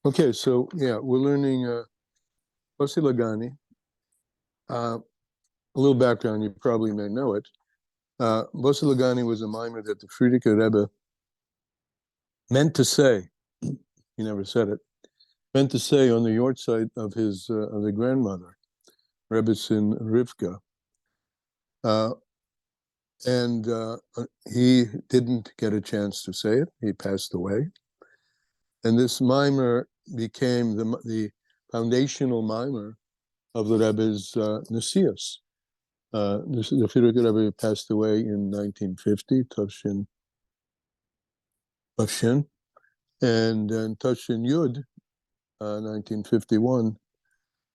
Okay, so yeah, we're learning Bosi L'gani. A little background, you probably may know it. Bosi L'gani was a mimer that the Frierdiker Rebbe meant to say, he never said it, meant to say on the yahrzeit of the grandmother, Rebbetzin Rivka. And he didn't get a chance to say it. He passed away. And this mimer became the foundational mimer of the Rebbe's Nasius. The Frierdiker Rebbe passed away in 1950, Toshin Bashin, and then Toshin Yud, 1951,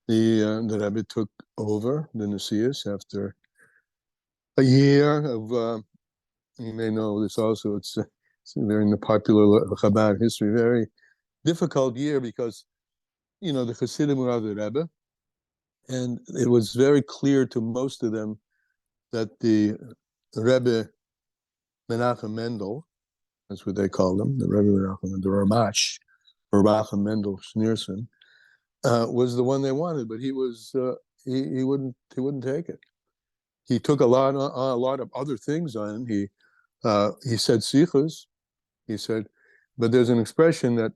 the Rebbe took over the Nasius after a year of, you may know this also, it's very in the popular Chabad history, very difficult year because, the Chassidim were of the Rebbe, and it was very clear to most of them that the Rebbe Menachem Mendel, that's what they called him, the Rebbe Menachem, the Ramash, Menachem Mendel Schneerson, was the one they wanted, but he wouldn't take it. He took a lot of other things on. He said sichos. He said, but there's an expression that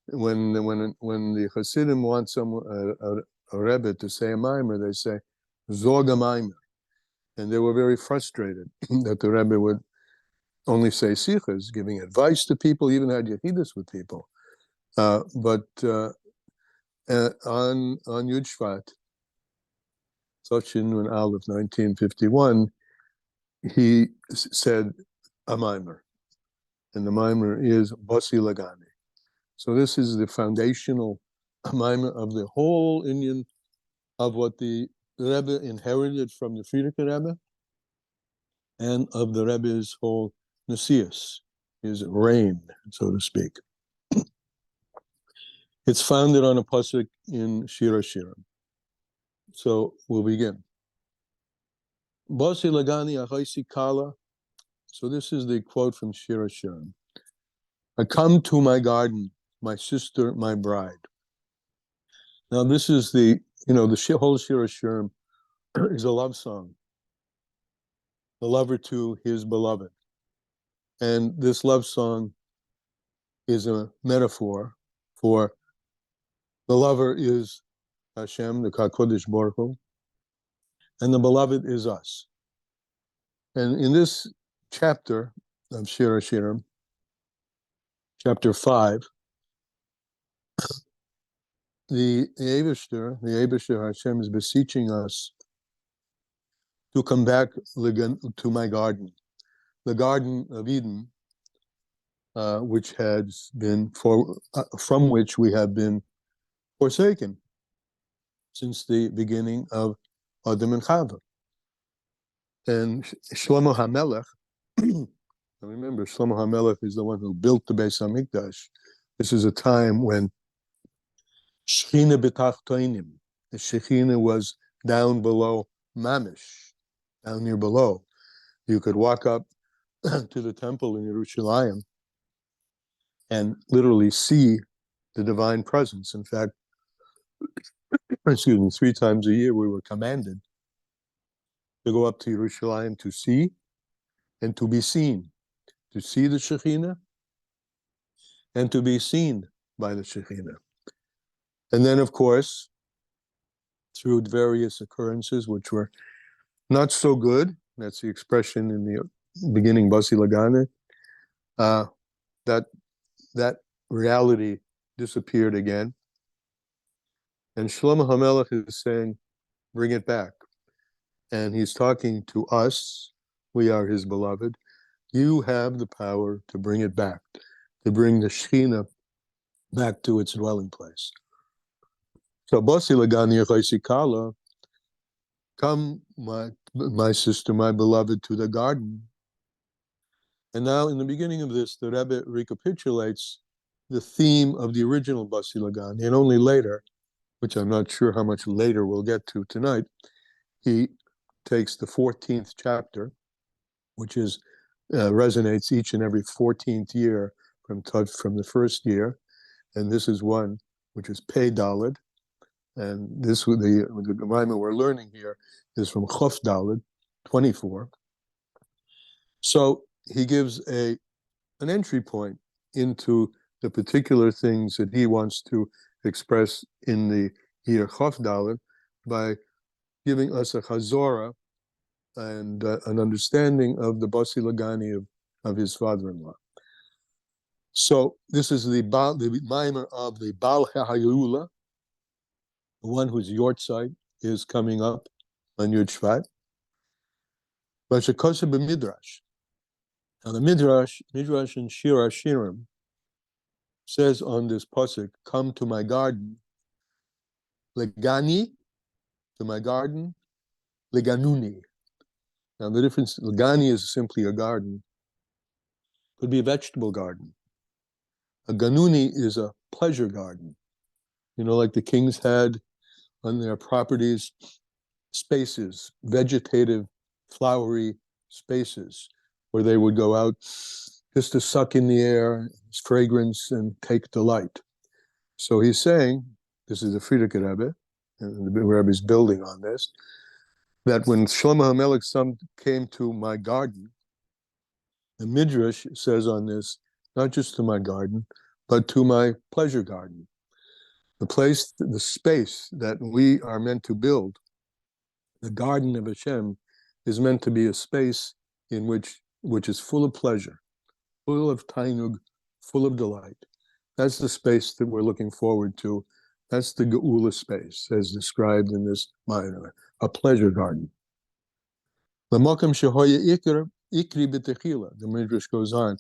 when the Hasidim want a Rebbe to say a mimer, they say zog a mimer, and they were very frustrated that the Rebbe would only say sichos, giving advice to people, even had yehidus with people. But on Yud Shvat, Toshin Nun Aleph 1951, he said a mimer, and the mimer is Bosi L'gani. So this is the foundational mimer of the whole Indian of what the Rebbe inherited from the Frierdiker Rebbe, and of the Rebbe's whole Nasius, his reign, so to speak. It's founded on a pasuk in Shir HaShirim. So we'll begin. Bosi L'gani achaisi kala. So this is the quote from Shir HaShirim. I come to my garden, my sister, my bride. Now this is the whole Shir HaShirim is a love song. The lover to his beloved. And this love song is a metaphor for the lover is Hashem, the HaKadosh Baruch Hu, and the beloved is us. And in this chapter of Shir HaShirim, chapter 5, the Eibishter Hashem is beseeching us to come back to my garden, the Garden of Eden, which has been from which we have been forsaken since the beginning of Adam and Chava. And Shlomo HaMelech, remember, Shlomo HaMelech is the one who built the Beis HaMikdash. This is a time when Shechina b'tachtoinim, the Shechina was down below Mamish, down near below. You could walk up to the temple in Yerushalayim and literally see the divine presence. In fact, 3 times a year we were commanded to go up to Yerushalayim to see and to be seen, to see the Shekhinah and to be seen by the Shekhinah. And then, of course, through various occurrences which were not so good, that's the expression in the beginning, Bosi L'gani, that reality disappeared again. And Shlomo HaMelech is saying, bring it back. And he's talking to us. We are his beloved. You have the power to bring it back, to bring the Shekhinah back to its dwelling place. So, Bosi L'gani achaisi kala, come, my sister, my beloved, to the garden. And now, in the beginning of this, the Rebbe recapitulates the theme of the original Bosi L'gani, and only later, which I'm not sure how much later we'll get to tonight, he takes the 14th chapter, which resonates each and every 14th year from the first year, and this is one which is Pei Daled, and this the Maimar we're learning here is from Chof Daled, 24. So he gives an entry point into the particular things that he wants to express in the here Chof Daled by giving us a chazorah and an understanding of the Bosi L'gani of his father-in-law. So this is the Maimar of the Bal HaHayula, the one whose yortzeit is coming up on Yud Shvat. V'shekoseh b'midrash. Now the Midrash in Shir HaShirim says on this pasuk, "Come to my garden, L'gani, to my garden, L'ganuni." Now the difference, L'gani is simply a garden. Could be a vegetable garden. A ganuni is a pleasure garden. You know, like the kings had on their properties, spaces, vegetative, flowery spaces, where they would go out just to suck in the air, fragrance, and take delight. So he's saying, this is the Frierdiker Rebbe, and the Rebbe is building on this, that when Shlomo HaMelech's son came to my garden, the Midrash says on this, not just to my garden, but to my pleasure garden. The place, the space that we are meant to build, the garden of Hashem, is meant to be a space in which is full of pleasure, full of tainug, full of delight. That's the space that we're looking forward to. That's the Geula space, as described in this Maimar, a pleasure garden. The Midrash goes on,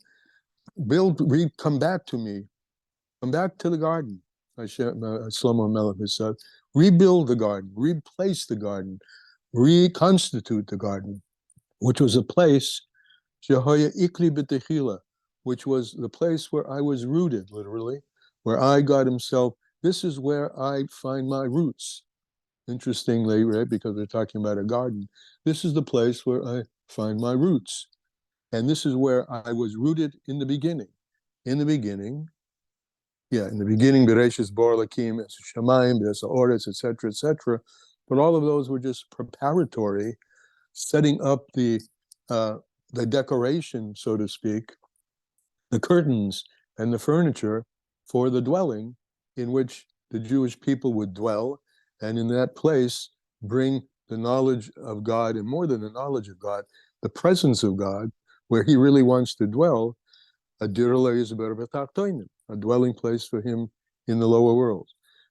come back to me, come back to the garden. Shlomo HaMelech has said, rebuild the garden, replace the garden, reconstitute the garden, which was a place, which was the place where I was rooted, literally, where I, God himself, this is where I find my roots. Interestingly, right, because we're talking about a garden, this is the place where I find my roots. And this is where I was rooted in the beginning. In the beginning, Bereshis Bar Lakim, Shamayim, B'Yasa Oretz, etc. But all of those were just preparatory, setting up the decoration, so to speak, the curtains and the furniture for the dwelling in which the Jewish people would dwell, and in that place bring the knowledge of God, and more than the knowledge of God, the presence of God, where he really wants to dwell, a dwelling place for him in the lower world.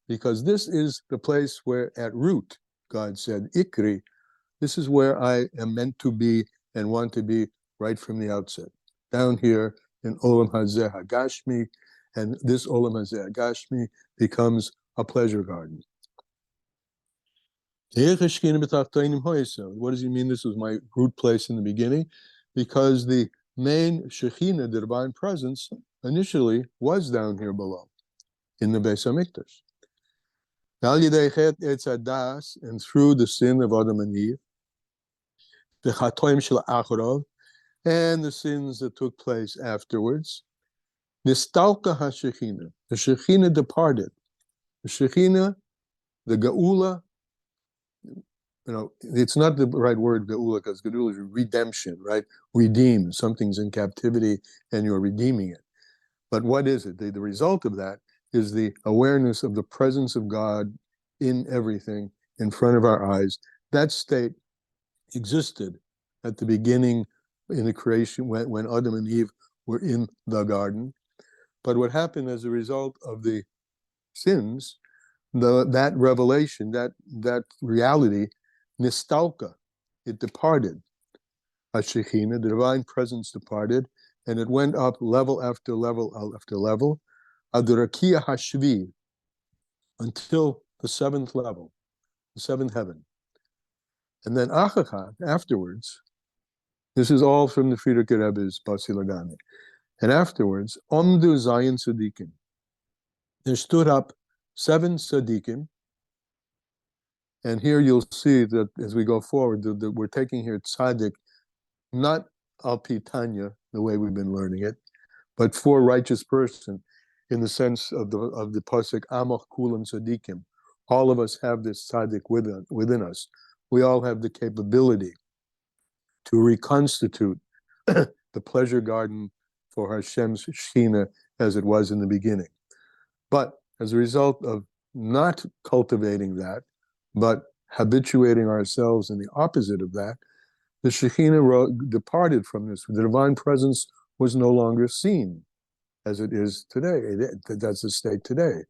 Because this is the place where, at root, God said, Ikri, this is where I am meant to be and want to be right from the outset. Down here in Olam Hazeh HaGashmi, and this Olam Hazeh HaGashmi becomes a pleasure garden. What does he mean this was my root place in the beginning? Because the main Shekhinah, the divine presence, initially was down here below, in the Beis HaMikdash. And through the sin of Adam and Eve, and the sins that took place afterwards, Nistalka HaShekhinah, the Shekhinah departed. The Shekhinah, the Geula, it's not the right word, Geula, because Geula is redemption, right? Redeem. Something's in captivity and you're redeeming it. But what is it? The result of that is the awareness of the presence of God in everything in front of our eyes. That state existed at the beginning in the creation when Adam and Eve were in the garden. But what happened as a result of the sins, that revelation, that reality, nistalka, it departed. HaShekhinah, the divine presence departed, and it went up level after level after level, Adurakia Hashvi, until the seventh level, the seventh heaven. And then Achachat, afterwards, this is all from the Frierdiker Rebbe's Bosi L'gani, and afterwards, Omdu Zayin Tzadikim. There stood up 7 Tzadikim, and here you'll see that as we go forward, that we're taking here Tzadik, not Al Pi Tanya, the way we've been learning it, but for righteous person. in the sense of the pasuk Amach Kulam Tzadikim. All of us have this tzaddik within us. We all have the capability to reconstitute the pleasure garden for Hashem's Shekhinah as it was in the beginning. But as a result of not cultivating that, but habituating ourselves in the opposite of that, the Shekhinah departed from this. The divine presence was no longer seen as it is today. That's the state today.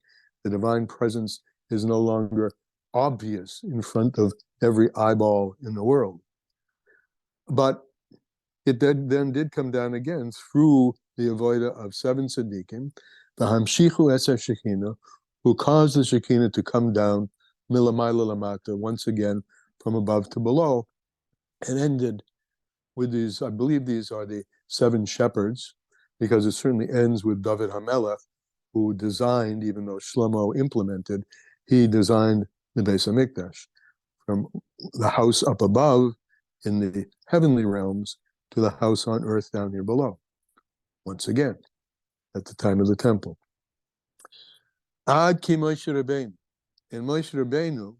The divine presence is no longer obvious in front of every eyeball in the world. But it then did come down again through the avodah of 7 tzaddikim, the Hamshichu es Shekhinah, who caused the Shekhinah to come down milamayla lamata, once again from above to below, and ended with these. I believe these are the 7 shepherds, because it certainly ends with David HaMelech, who designed, even though Shlomo implemented, he designed the Beis HaMikdash, from the house up above in the heavenly realms to the house on earth down here below, once again, at the time of the temple. Ad ki Moshe Rabbeinu. And Moshe Rabbeinu,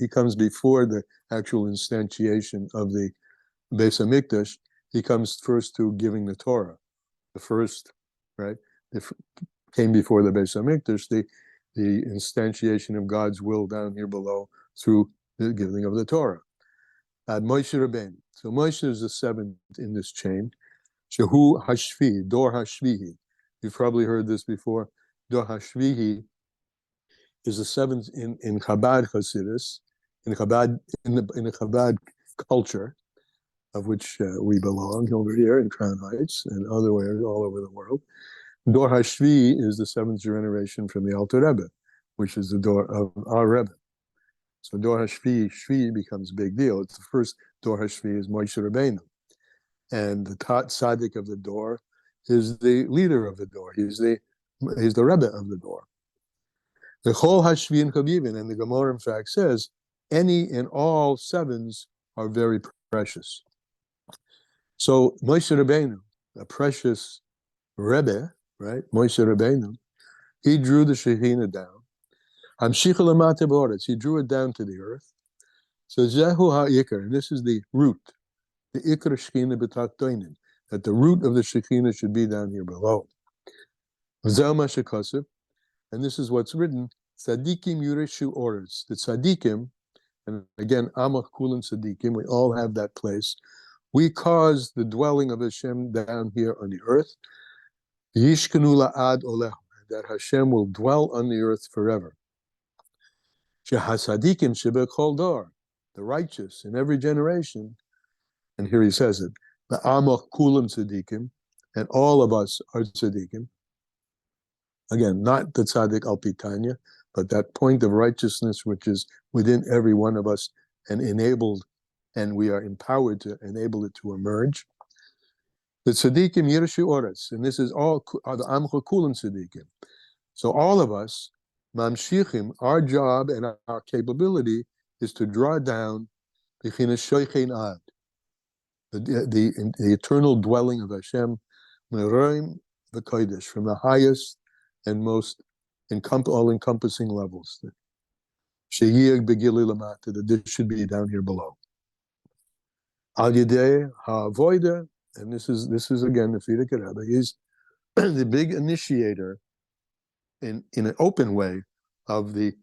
he comes before the actual instantiation of the Beis HaMikdash. He comes first to giving the Torah. The first, right, came before the Beis HaMikdash, the instantiation of God's will down here below through the giving of the Torah. Ad Moshe Rabbeinu. So Moshe is the 7th in this chain. Shehu Hashvi, Dor Hashvihi. You've probably heard this before. Dor Hashvihi is the 7th in Chabad Chassidus, in the Chabad culture, of which we belong over here in Crown Heights and otherwhere all over the world. Dor Hashvi is the 7th generation from the Alter Rebbe, which is the door of our Rebbe. So Dor Hashvi, Shvi becomes a big deal. It's the first Dor Hashvi is Moshe Rabbeinu. And the tzaddik of the door is the leader of the door. He's the Rebbe of the door. The Chol Hashvi and Chabibin, and the Gemara in fact says, any and all 7s are very precious. So Moshe Rabbeinu, a precious Rebbe, right? Moshe Rabbeinu, he drew the Shekhinah down. He drew it down to the earth. So Zehu ha'ikar, and this is the root, the ikar Shekhinah b'taktoinin, that the root of the Shekhinah should be down here below. V'zeh ma shekasev, and this is what's written, Tzadikim yureshu oretz. The Tzadikim, and again, Amach Kulam Tzadikim, we all have that place. We cause the dwelling of Hashem down here on the earth. Yishkenu la'ad oleh, that Hashem will dwell on the earth forever. Shehasadikim shebechol dor, the righteous in every generation, and here he says it, the Amach Kulam Tzadikim, and all of us are Tzadikim. Again, not the Tzaddik al Pitanya, but that point of righteousness which is within every one of us and enabled, and we are empowered to enable it to emerge. The Tzadikim Yirshu Oretz, and this is all the Amcha Kulam Tzadikim. So all of us, Mamshichim, our job and our capability is to draw down B'chinas Shoichein Ad, the eternal dwelling of Hashem, Meroim v'Kodesh, from the highest and most all-encompassing levels. Sheyiyag Begili Lamata, that this should be down here below. Al Yidei Ha'avoida, and this is again the Frierdiker Rebbe. He's the big initiator in an open way of the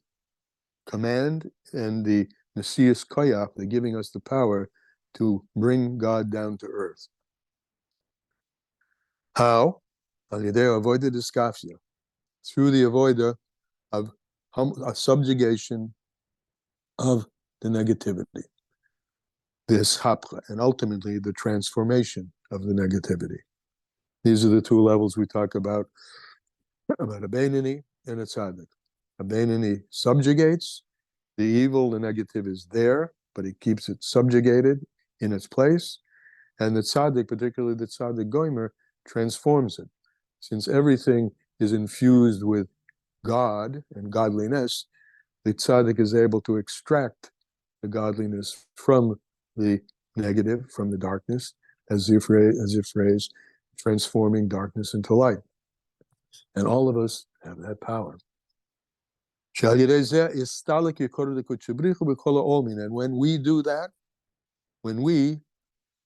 command and the Nesius Koyach, the giving us the power to bring God down to earth. How? Al Yidei Ha'avoida Diskafia, through the avoida of a subjugation of the negativity, this hapcha, and ultimately the transformation of the negativity. These are the 2 levels we talk about a Beinoni and a Tzaddik. A Beinoni subjugates the evil, the negative is there, but he keeps it subjugated in its place. And the Tzaddik, particularly the Tzaddik Goimer, transforms it. Since everything is infused with God and godliness, the tzaddik is able to extract the godliness from the negative, from the darkness, as you phrase, transforming darkness into light. And all of us have that power. And when we do that, when we,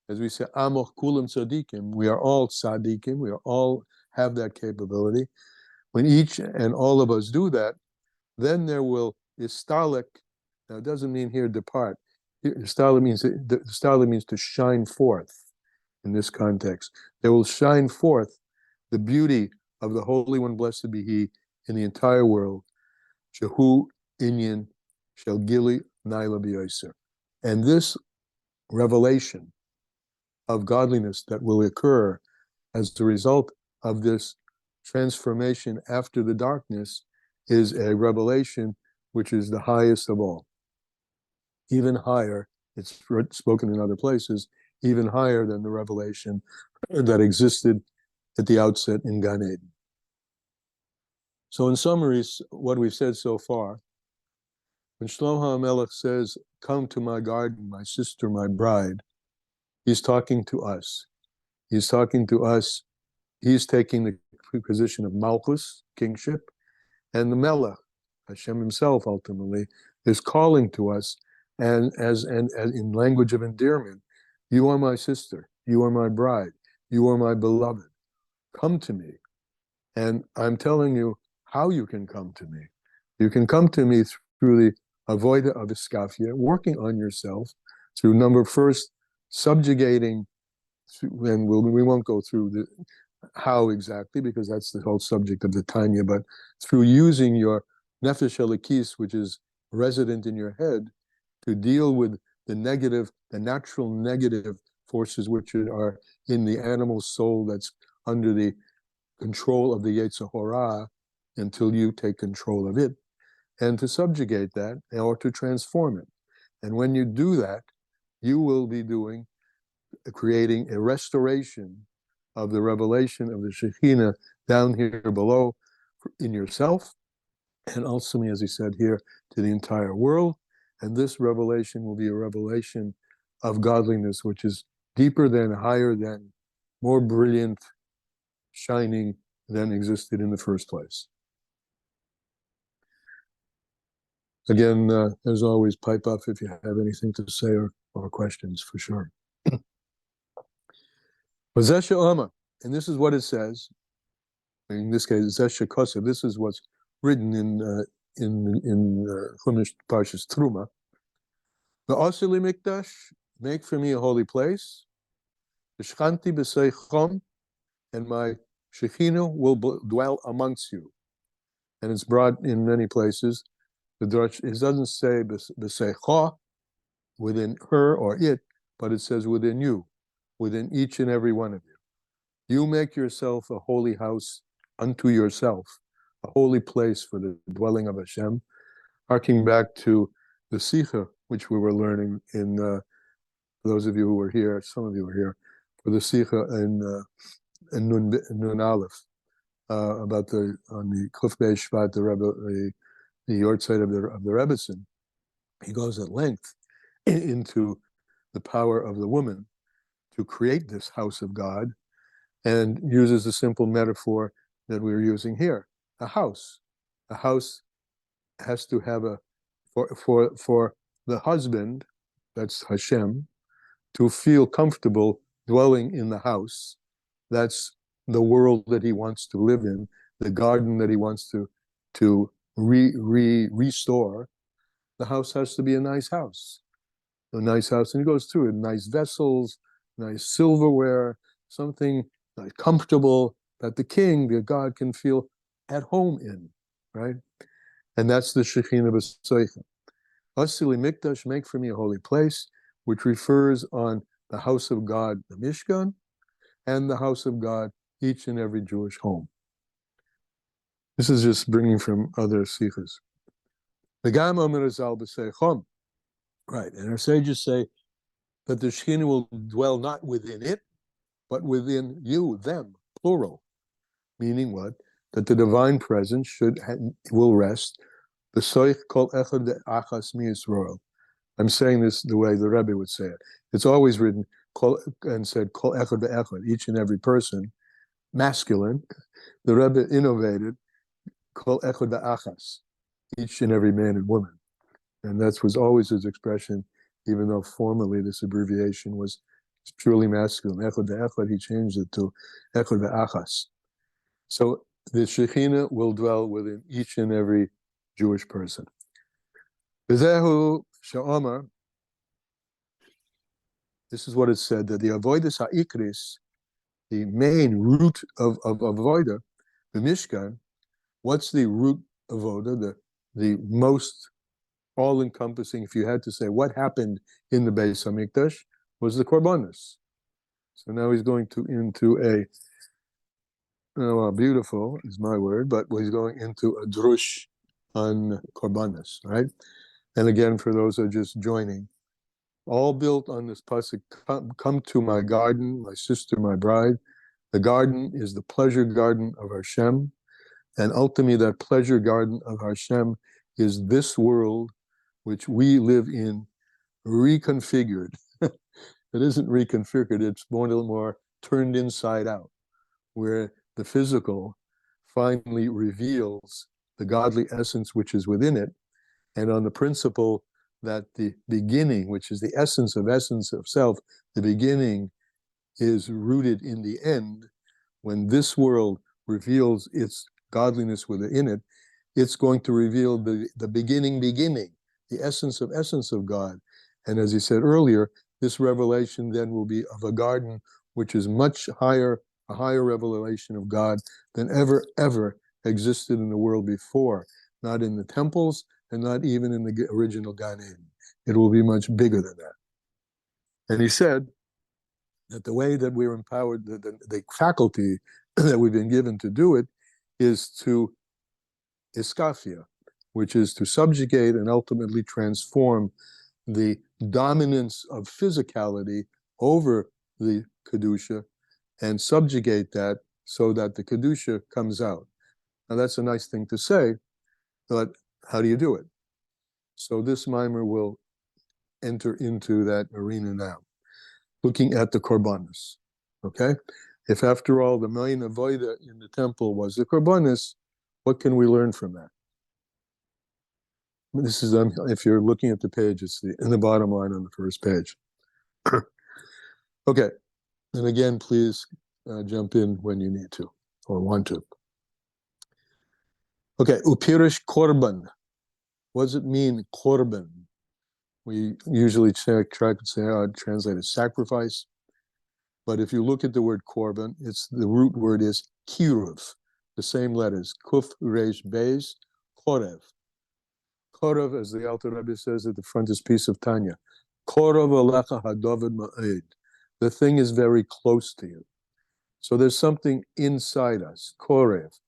as we say, Amoch Kulam Tzadikim, we are all Tzadikim, we are all have that capability. When each and all of us do that, then there will istalik. Now it doesn't mean here depart. Istalik means to shine forth in this context. There will shine forth the beauty of the Holy One, blessed be He, in the entire world. Shehu Inyan Shel Gili Naila B'Yoser. And this revelation of godliness that will occur as the result of this transformation after the darkness is a revelation which is the highest of all. Even higher, it's spoken in other places, even higher than the revelation that existed at the outset in Gan Eden. So in summary, what we've said so far, when Shlomo HaMelech says, "Come to my garden, my sister, my bride," he's talking to us. He's talking to us. He's taking the position of Malchus, kingship, and the Melech, Hashem himself ultimately, is calling to us, and as in language of endearment, "You are my sister, you are my bride, you are my beloved. Come to me." And I'm telling you how you can come to me. You can come to me through the avoida of iskafia, working on yourself, through first, subjugating, and we won't go through the how exactly, because that's the whole subject of the Tanya, but through using your nefesh elikis, which is resident in your head, to deal with the natural negative forces which are in the animal soul that's under the control of the Yetzer Hara, until you take control of it, and to subjugate that or to transform it. And when you do that, you will be creating a restoration of the revelation of the Shekhinah down here below in yourself, and ultimately, as he said here, to the entire world. And this revelation will be a revelation of godliness, which is deeper than, higher than, more brilliant, shining than existed in the first place. Again, as always, pipe up if you have anything to say or questions, for sure. And this is what it says. In this case, Zesha Kosev. This is what's written in Chumash Parshas Truma. The Osili Mikdash, make for me a holy place. The Shchanti b'Seichom, and my Shekhinah will dwell amongst you. And it's brought in many places. It doesn't say b'Seicha, within her or it, but it says within you, within each and every one of you. You make yourself a holy house unto yourself, a holy place for the dwelling of Hashem, harking back to the Sikha, which we were learning in, for those of you who were here, some of you were here, for the Sikha in Nun Aleph, about on the Kuf Bei Shvat, the Rebbe, the Yortzeit of the Rebbetzin. He goes at length into the power of the woman to create this house of God, and uses a simple metaphor that we're using here. A house has to have for the husband, that's Hashem, to feel comfortable dwelling in the house. That's the world that he wants to live in, the garden that he wants to restore. The house has to be a nice house. A nice house, and he goes through it, nice vessels, nice silverware, something nice, comfortable, that the king, the God, can feel at home in, right? And that's the Shekhinah B'Seicha. Asili Mikdash, make for me a holy place, which refers on the house of God, the Mishkan, and the house of God, each and every Jewish home. This is just bringing from other sikhs. The Gam Omer Azal B'Seichom. Right, and our sages say that the Shekhinah will dwell not within it, but within you, them, plural. Meaning what? That the divine presence will rest. The Soich Kol Echad Achas Mi Yisrael. I'm saying this the way the Rebbe would say it. It's always written and said Kol Echad Echad, each and every person. masculine, the Rebbe innovated, kol echad v'achas, each and every man and woman. And that was always his expression, even though formally this abbreviation was purely masculine. Echad v'echad, he changed it to echad v'achas. So the Shekhinah will dwell within each and every Jewish person. V'zehu she'omar, this is what it said, that the avodas ha'ikris, the main root of avodah, the Mishkan, what's the root avodah, the most all-encompassing, if you had to say what happened in the Beis HaMikdash, was the Korbanos. So now he's going into a, well, beautiful is my word, but he's going into a drush on Korbanos, right? And again, for those who are just joining, all built on this pasuk, come to my garden, my sister, my bride. The garden is the pleasure garden of Hashem, and ultimately that pleasure garden of Hashem is this world which we live in, reconfigured. It isn't reconfigured, it's more and more turned inside out, where the physical finally reveals the godly essence which is within it, and on the principle that the beginning, which is the essence of self, the beginning is rooted in the end. When this world reveals its godliness within it, it's going to reveal the beginning, the essence of God. And as he said earlier, this revelation then will be of a garden which is much higher, a higher revelation of God than ever existed in the world before, not in the temples and not even in the original Gan Eden. It will be much bigger than that. And he said that the way that we're empowered, the faculty that we've been given to do it, is to iskafia, which is to subjugate and ultimately transform the dominance of physicality over the Kedusha and subjugate that so that the Kedusha comes out. Now that's a nice thing to say, but how do you do it? So this mimer will enter into that arena now, looking at the Korbanos, okay? If after all the main avodah in the temple was the Korbanos, what can we learn from that? This is, if you're looking at the page, it's in the bottom line on the first page. Okay, and again, please jump in when you need to or want to. Okay, upirish korban. What does it mean, korban? We usually try to say, translate as sacrifice. But if you look at the word korban, the root word is kiruv, the same letters, kuf, resh, beis, korev. Korev, as the Alter Rebbe says at the frontispiece of Tanya, korev alecha hadovid ma'ed. The thing is very close to you. So there's something inside us, korev,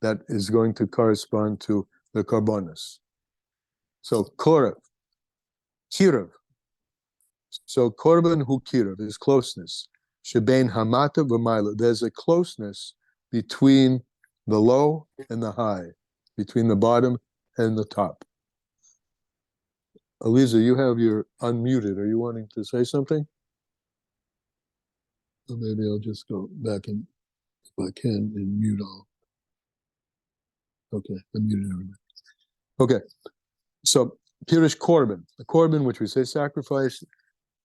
that is going to correspond to the korbanos. So korev, kiruv. So korban hu kiruv is closeness. Shebein hamata v'mayla. There's a closeness between the low and the high, between the bottom and the top. Aliza, you're unmuted. Are you wanting to say something? Or maybe I'll just go back and, if I can, and mute all. Okay, I muted everybody. Okay, so Pirish korban. The korban, which we say sacrifice,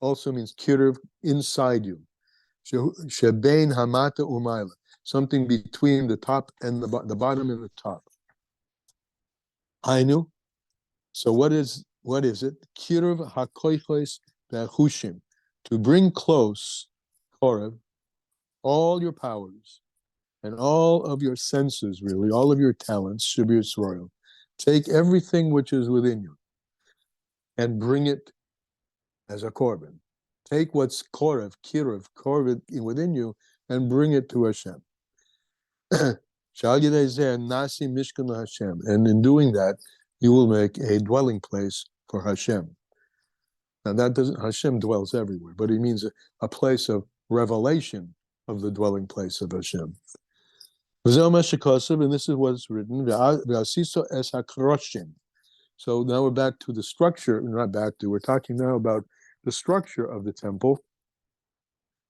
also means kiruv, inside you. Shebein hamata umayla, something between the top and the bottom and the top. Ainu. So what is it? Kiruv hakoichos bechushim, to bring close, korev, all your powers and all of your senses, really, all of your talents, shibir royal. Take everything which is within you and bring it as a korban. Take what's korev, kiruv, within you and bring it to Hashem. And in doing that, you will make a dwelling place for Hashem. Now Hashem dwells everywhere, but he means a place of revelation of the dwelling place of Hashem. And this is what's written. So now we're back to the structure, we're talking now about the structure of the temple.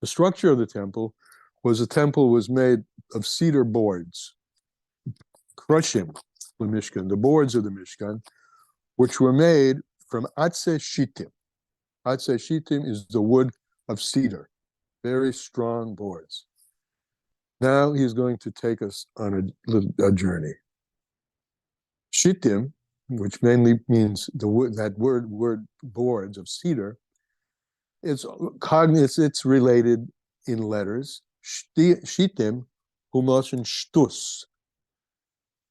The structure of the temple was made of cedar boards, crushing the Mishkan, the boards of the Mishkan, which were made from atze shittim. Atze shittim is the wood of cedar, very strong boards. Now he's going to take us on a journey. Shittim, which mainly means the wood, that word boards of cedar, it's related in letters. Shittim, humoshin shtus.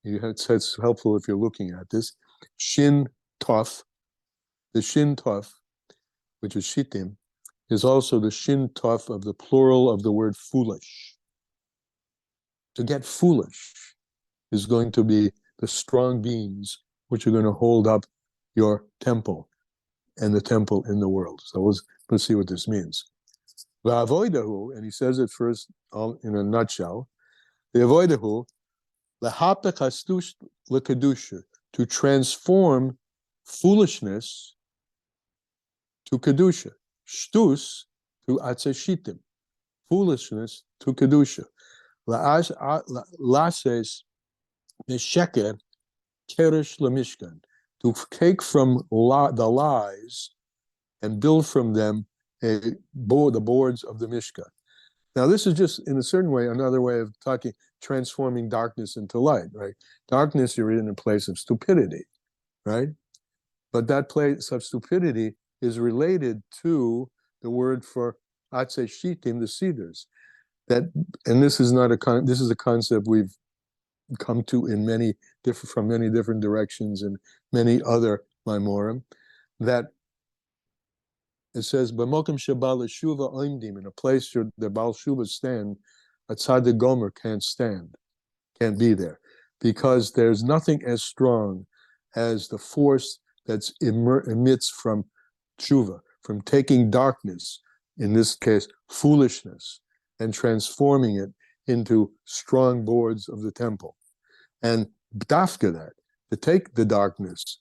It's helpful if you're looking at this. Shin Tov, the Shin Tov, which is Shittim, is also the Shin Tov of the plural of the word foolish. To get foolish is going to be the strong beams which are going to hold up your temple and the temple in the world. So let's see what this means. Va'avoidahu, and he says it first in a nutshell. The avoidahu, lahapech hastus lekadusha, to transform foolishness to kedusha, shtus to atzeshitim, foolishness to kedusha. Lases mesheker keresh lemishkan, to take from the lies and build from them the boards of the Mishkan. Now, this is just, in a certain way, another way of talking, transforming darkness into light, right? Darkness, you're in a place of stupidity, right? But that place of stupidity is related to the word for atze shittim, the cedars. And this is this is a concept we've come to in from many different directions and many other Maimorim, that it says, "B'mokim shebal shuva oimdim," in a place where the Baal Shuva stand, a tzaddik gomer can't be there, because there's nothing as strong as the force that emits from tshuva, from taking darkness, in this case foolishness, and transforming it into strong boards of the temple. And dafka that, to take the darkness.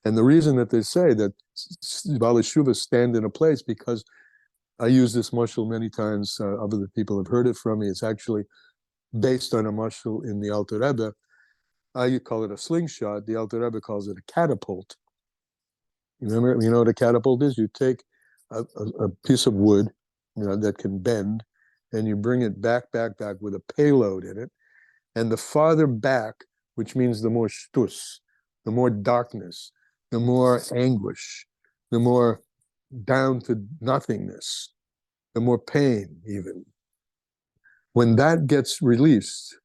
And the reason that they say that Baal Shuvah stand in a place, because I use this mashal many times, other people have heard it from me, it's actually based on a mashal in the Alter Rebbe. I call it a slingshot, the Alter Rebbe calls it a catapult. You know what a catapult is? You take a piece of wood, that can bend, and you bring it back with a payload in it. And the farther back, which means the more shtus, the more darkness, the more anguish, the more down to nothingness, the more pain even. When that gets released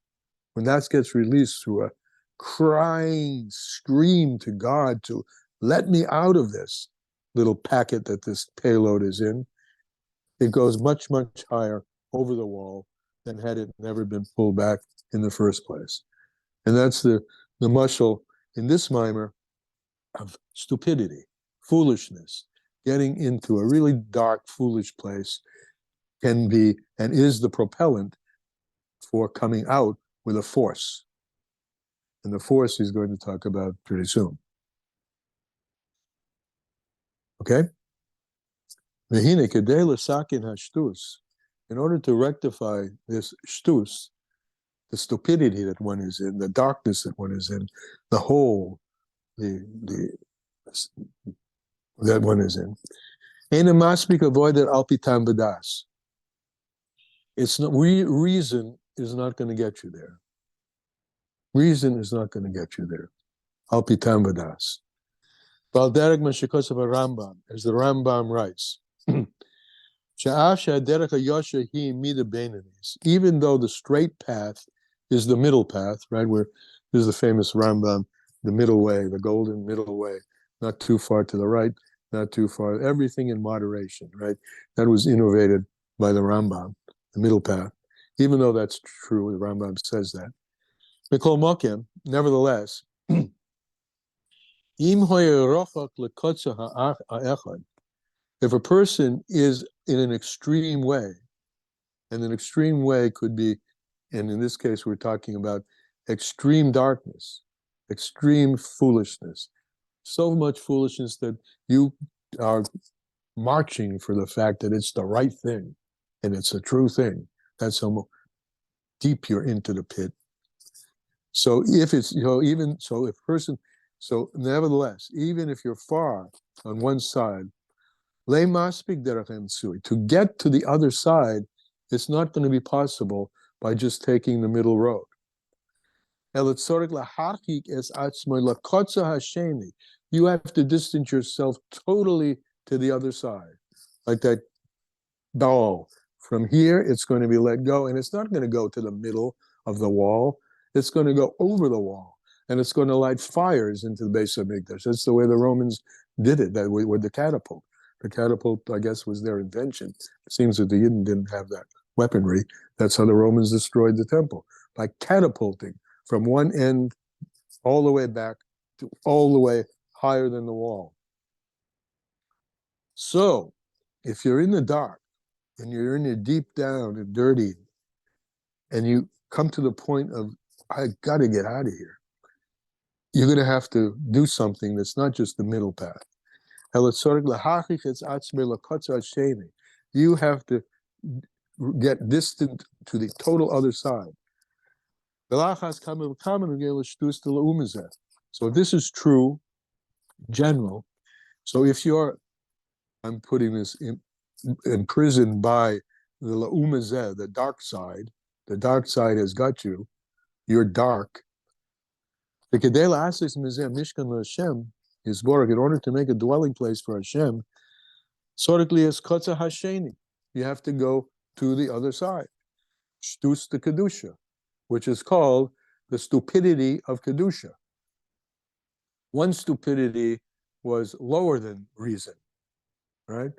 through a crying scream to God to let me out of this little packet that this payload is in, it goes much, much higher over the wall than had it never been pulled back in the first place. And that's the mashal in this mimer of stupidity, foolishness. Getting into a really dark, foolish place can be and is the propellant for coming out with a force. And the force he's going to talk about pretty soon. Okay? In order to rectify this shtus, the stupidity that one is in, the darkness that one is in, the hole that one is in. It's not, reason is not going to get you there. Reason is not going to get you there. Alpitam vadas. Valderek mashikos of a Rambam, as the Rambam writes, even though the straight path is the middle path, right? Where this is the famous Rambam, the middle way, the golden middle way, not too far to the right, not too far, everything in moderation, right? That was innovated by the Rambam, the middle path. Even though that's true, the Rambam says that. Mikol Mokim, nevertheless, if a person is in an extreme way, and an extreme way could be, and in this case we're talking about extreme darkness, extreme foolishness, so much foolishness that you are marching for the fact that it's the right thing and it's a true thing. That's deep you're into the pit. So if it's, nevertheless, even if you're far on one side, to get to the other side, it's not going to be possible by just taking the middle road. You have to distance yourself totally to the other side. Like that ball. From here, it's going to be let go, and it's not going to go to the middle of the wall. It's going to go over the wall, and it's going to light fires into the base of Mikdash. That's the way the Romans did it, that way, with the catapult. The catapult, I guess, was their invention. It seems that the Yidden didn't have that weaponry. That's how the Romans destroyed the temple, by catapulting from one end all the way back to all the way higher than the wall. So, if you're in the dark, and you're in there deep down and dirty, and you come to the point of, I got to get out of here, you're going to have to do something that's not just the middle path. You have to get distant to the total other side. So this is true, general. So if you're, I'm putting this in, imprisoned by the la'umazeh, the dark side has got you, you're dark. In order to make a dwelling place for Hashem, you have to go to the other side. Shtus the Kedusha, which is called the stupidity of Kedusha. One stupidity was lower than reason, right?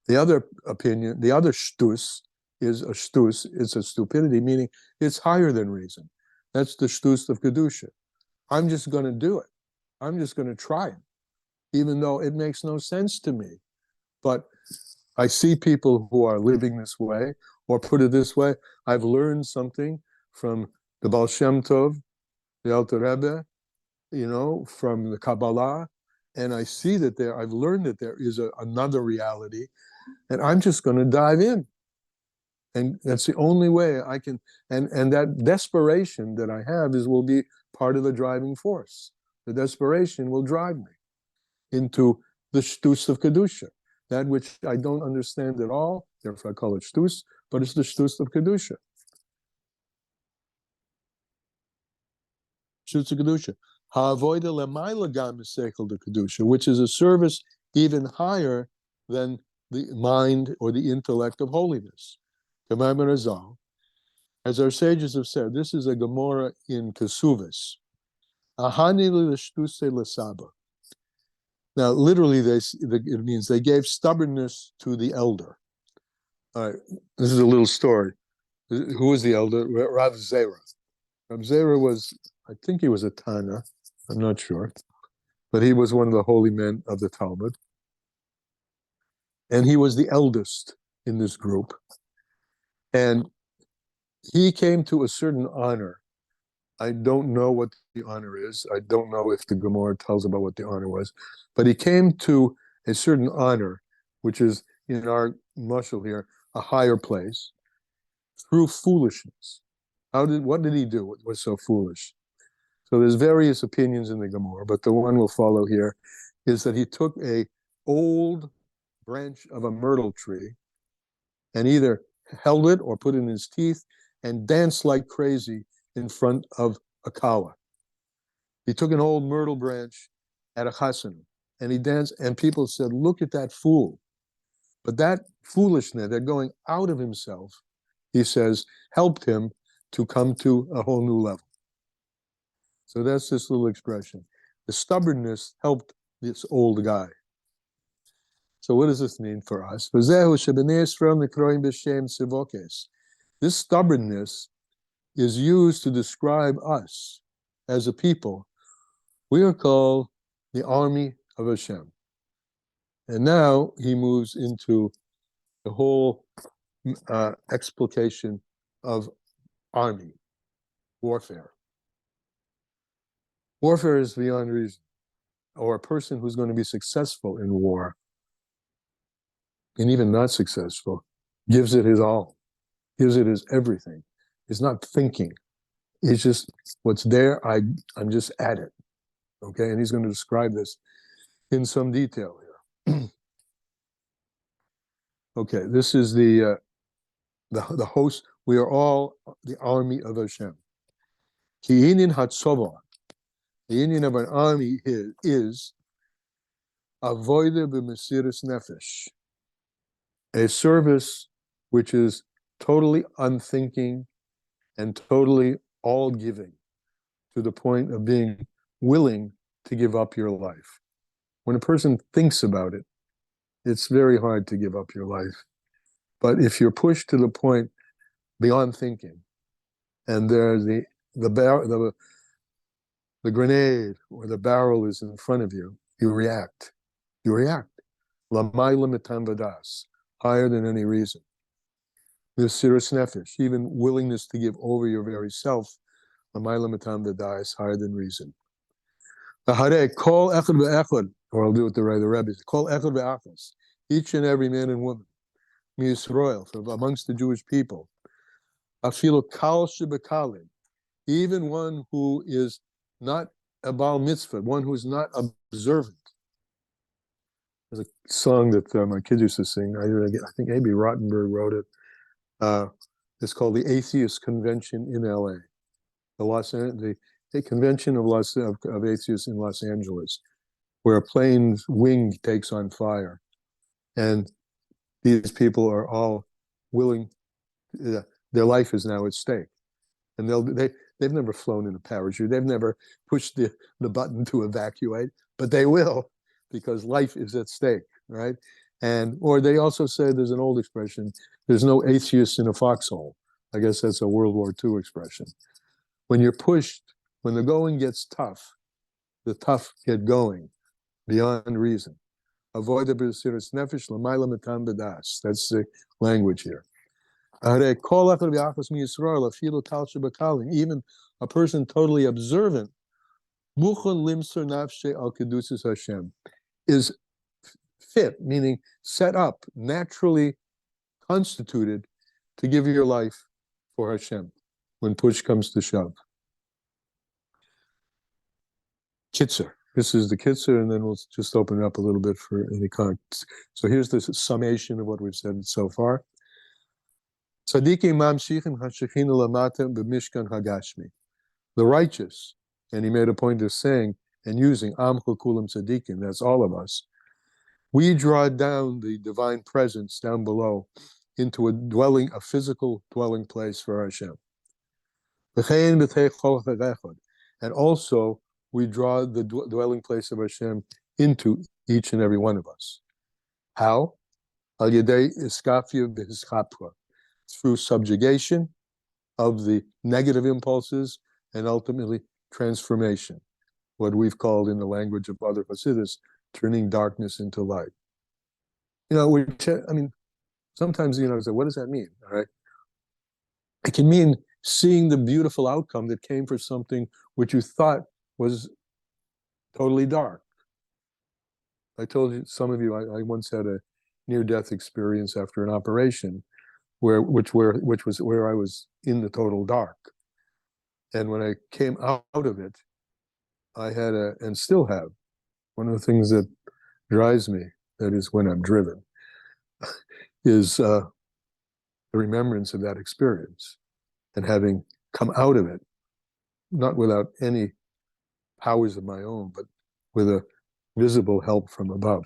The other opinion, the other shtus, is a shtus, it's a stupidity, meaning it's higher than reason. That's the shtus of Kedusha. I'm just going to do it. I'm just going to try it, even though it makes no sense to me. But I see people who are living this way, or put it this way, I've learned something from the Baal Shem Tov, the Alter Rebbe, from the Kabbalah, and I see that I've learned that there is another reality, and I'm just going to dive in. And that's the only way I can, and that desperation that I have will be part of the driving force. The desperation will drive me into the shtus of Kedusha, that which I don't understand at all, therefore I call it shtus, but it's the shtus of Kedusha. Shtus of Kedusha. Ha'avoida l'mayla gam miseichel de Kedusha, which is a service even higher than the mind or the intellect of holiness. As our sages have said, this is a Gemara in Kesuvos. Now, literally, it means they gave stubbornness to the elder. All right, this is a little story. Who was the elder? Rav Zera. Rav Zera was, I think he was a Tana, I'm not sure, but he was one of the holy men of the Talmud. And he was the eldest in this group. And he came to a certain honor. I don't know what the honor is. I don't know if the Gemara tells about what the honor was. But he came to a certain honor, which is, in our mashal here, a higher place, through foolishness. What did he do? What was so foolish? So there's various opinions in the Gemara, but the one we'll follow here is that he took a old branch of a myrtle tree and either held it or put it in his teeth and danced like crazy in front of a kawa. He took an old myrtle branch at a chasana and he danced, and people said, look at that fool. But that foolishness, that going out of himself, he says, helped him to come to a whole new level. So that's this little expression. The stubbornness helped this old guy. So what does this mean for us? This stubbornness is used to describe us as a people. We are called the army of Hashem. And now he moves into the whole explication of army, warfare. Warfare is beyond reason, or a person who's going to be successful in war, and even not successful, gives it his all, gives it his everything. He's not thinking. It's just what's there. I'm just at it. Okay, and he's going to describe this in some detail here. Okay, this is the host. We are all the army of Hashem. Ki'inin hatzova. The union of an army is avoida b'mesiras nefesh, a service which is totally unthinking and totally all giving, to the point of being willing to give up your life. When a person thinks about it, it's very hard to give up your life. But if you're pushed to the point beyond thinking, and there's the grenade or the barrel is in front of you, you react. You react. Lamayla mitam vadas, higher than any reason. Mesiras nefesh, even willingness to give over your very self, lamayla mitam vadas, higher than reason. Kol echad ve'echad, or I'll do it the way the Rebbe says, Kol echad ve'achas, each and every man and woman, Yisrael, from amongst the Jewish people, afilu kal shebekalim, even one who is not a Baal mitzvah, one who is not observant. There's a song that my kids used to sing. I think A.B. Rottenberg wrote it. It's called the Atheist Convention in L.A. The convention of atheists in Los Angeles, where a plane's wing takes on fire, and these people are all willing. Their life is now at stake, and they've never flown in a parachute. They've never pushed the button to evacuate, but they will, because life is at stake, right? Or they also say, there's an old expression, there's no atheist in a foxhole. I guess that's a World War II expression. When you're pushed, when the going gets tough, the tough get going beyond reason. Avoid the b'siras nefesh l'mayla mitam b'das. That's the language here. Even a person totally observant is fit, meaning set up, naturally constituted to give your life for Hashem when push comes to shove. Kitzer. This is the Kitzer, and then we'll just open it up a little bit for any comments. So here's the summation of what we've said so far. Tzadikim mamshichim hashechina lamata b'mishkan hagashmi. The righteous, and he made a point of saying and using amchu kulam tzadikim, that's all of us. We draw down the divine presence down below into a physical dwelling place for Hashem. And also, we draw the dwelling place of Hashem into each and every one of us. How? Al yedei iskafia v'hischapra, through subjugation of the negative impulses and ultimately transformation, what we've called in the language of other Chassidus, turning darkness into light. Sometimes, say, what does that mean? All right. It can mean seeing the beautiful outcome that came for something which you thought was totally dark. I told you, some of you, I once had a near-death experience after an operation which was where I was in the total dark. And when I came out of it, I had and still have, one of the things that drives me, that is when I'm driven, is the remembrance of that experience and having come out of it, not without any powers of my own, but with a visible help from above.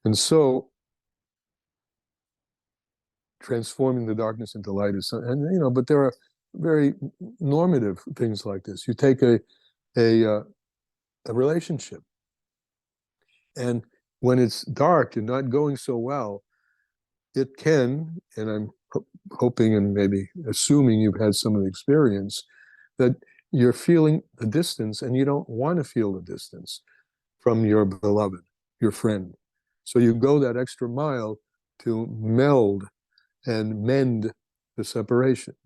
And so transforming the darkness into light is, but there are very normative things like this. You take a relationship, and when it's dark and not going so well, it can, and I'm hoping and maybe assuming you've had some of the experience, that you're feeling the distance and you don't want to feel the distance from your beloved, your friend. So you go that extra mile to meld and mend the separation.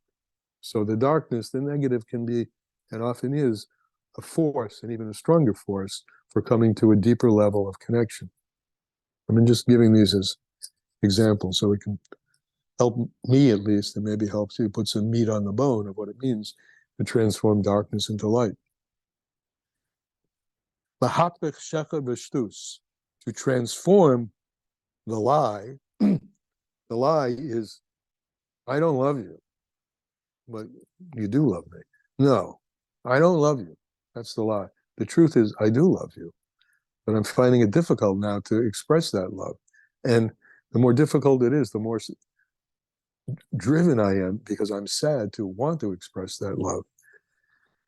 So the darkness, the negative, can be, and often is, a force, and even a stronger force, for coming to a deeper level of connection. I'm just giving these as examples so we can help me at least, and maybe helps you put some meat on the bone of what it means to transform darkness into light. To transform the lie. The lie is, I don't love you, but you do love me. No, I don't love you. That's the lie. The truth is, I do love you, but I'm finding it difficult now to express that love. And the more difficult it is, the more driven I am, because I'm sad to want to express that love.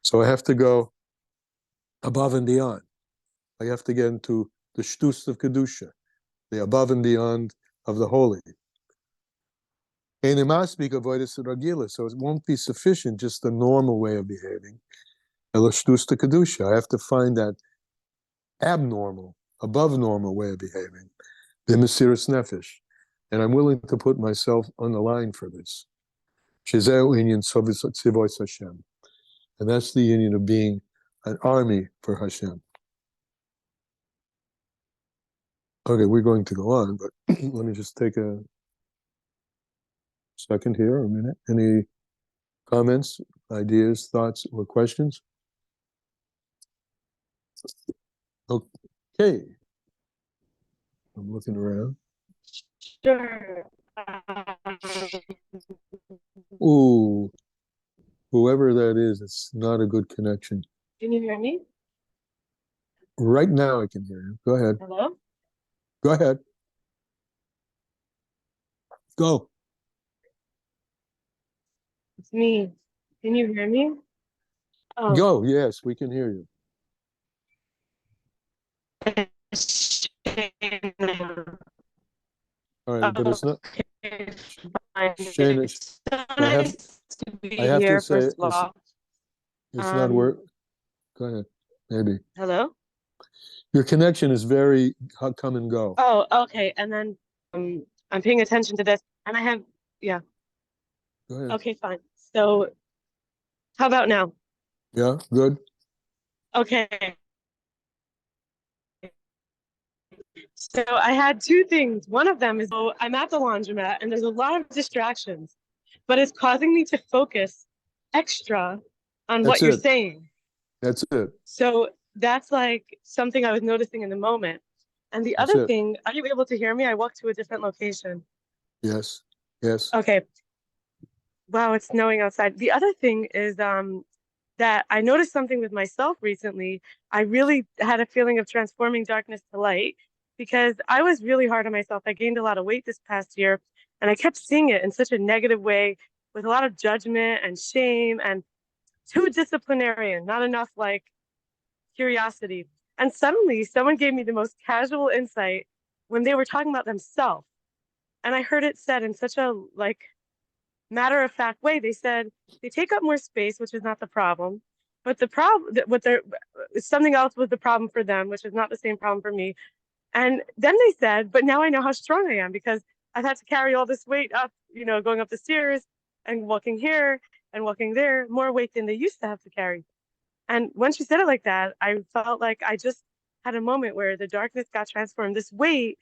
So I have to go above and beyond. I have to get into the shtus of Kedusha, the above and beyond of the holy. So it won't be sufficient just the normal way of behaving. I have to find that abnormal, above normal way of behaving, the Mesiras Nefesh. And I'm willing to put myself on the line for this. And that's the union of being an army for Hashem. Okay, we're going to go on, but let me just take a second here, a minute. Any comments, ideas, thoughts, or questions? Okay. I'm looking around. Sure. Ooh, whoever that is, it's not a good connection. Can you hear me? Right now I can hear you. Go ahead. Hello? Go ahead. Go. It's me. Can you hear me? Oh. Go. Yes, we can hear you. All right, but it's not. Shane, It's so nice to be here, first of all. It's not work. Go ahead. Maybe. Hello? Your connection is very come and go. Oh, okay. And then I'm paying attention to this, and I have, yeah. Go ahead. Okay, fine. So, how about now? Yeah, good. Okay. So I had two things. One of them is, I'm at the laundromat and there's a lot of distractions, but it's causing me to focus extra on what you're saying. That's it. So that's like something I was noticing in the moment. And the other thing, are you able to hear me? I walked to a different location. Yes. Yes. Okay. Wow, it's snowing outside. The other thing is that I noticed something with myself recently. I really had a feeling of transforming darkness to light because I was really hard on myself. I gained a lot of weight this past year, and I kept seeing it in such a negative way with a lot of judgment and shame and too disciplinarian, not enough like curiosity. And suddenly someone gave me the most casual insight when they were talking about themselves. And I heard it said in such a like matter of fact way. They said they take up more space, which is not the problem, but the problem, what they're, something else was the problem for them, which is not the same problem for me. And then they said, but now I know how strong I am because I've had to carry all this weight up, going up the stairs and walking here and walking there, more weight than they used to have to carry. And once you said it like that, I felt like I just had a moment where the darkness got transformed. This weight,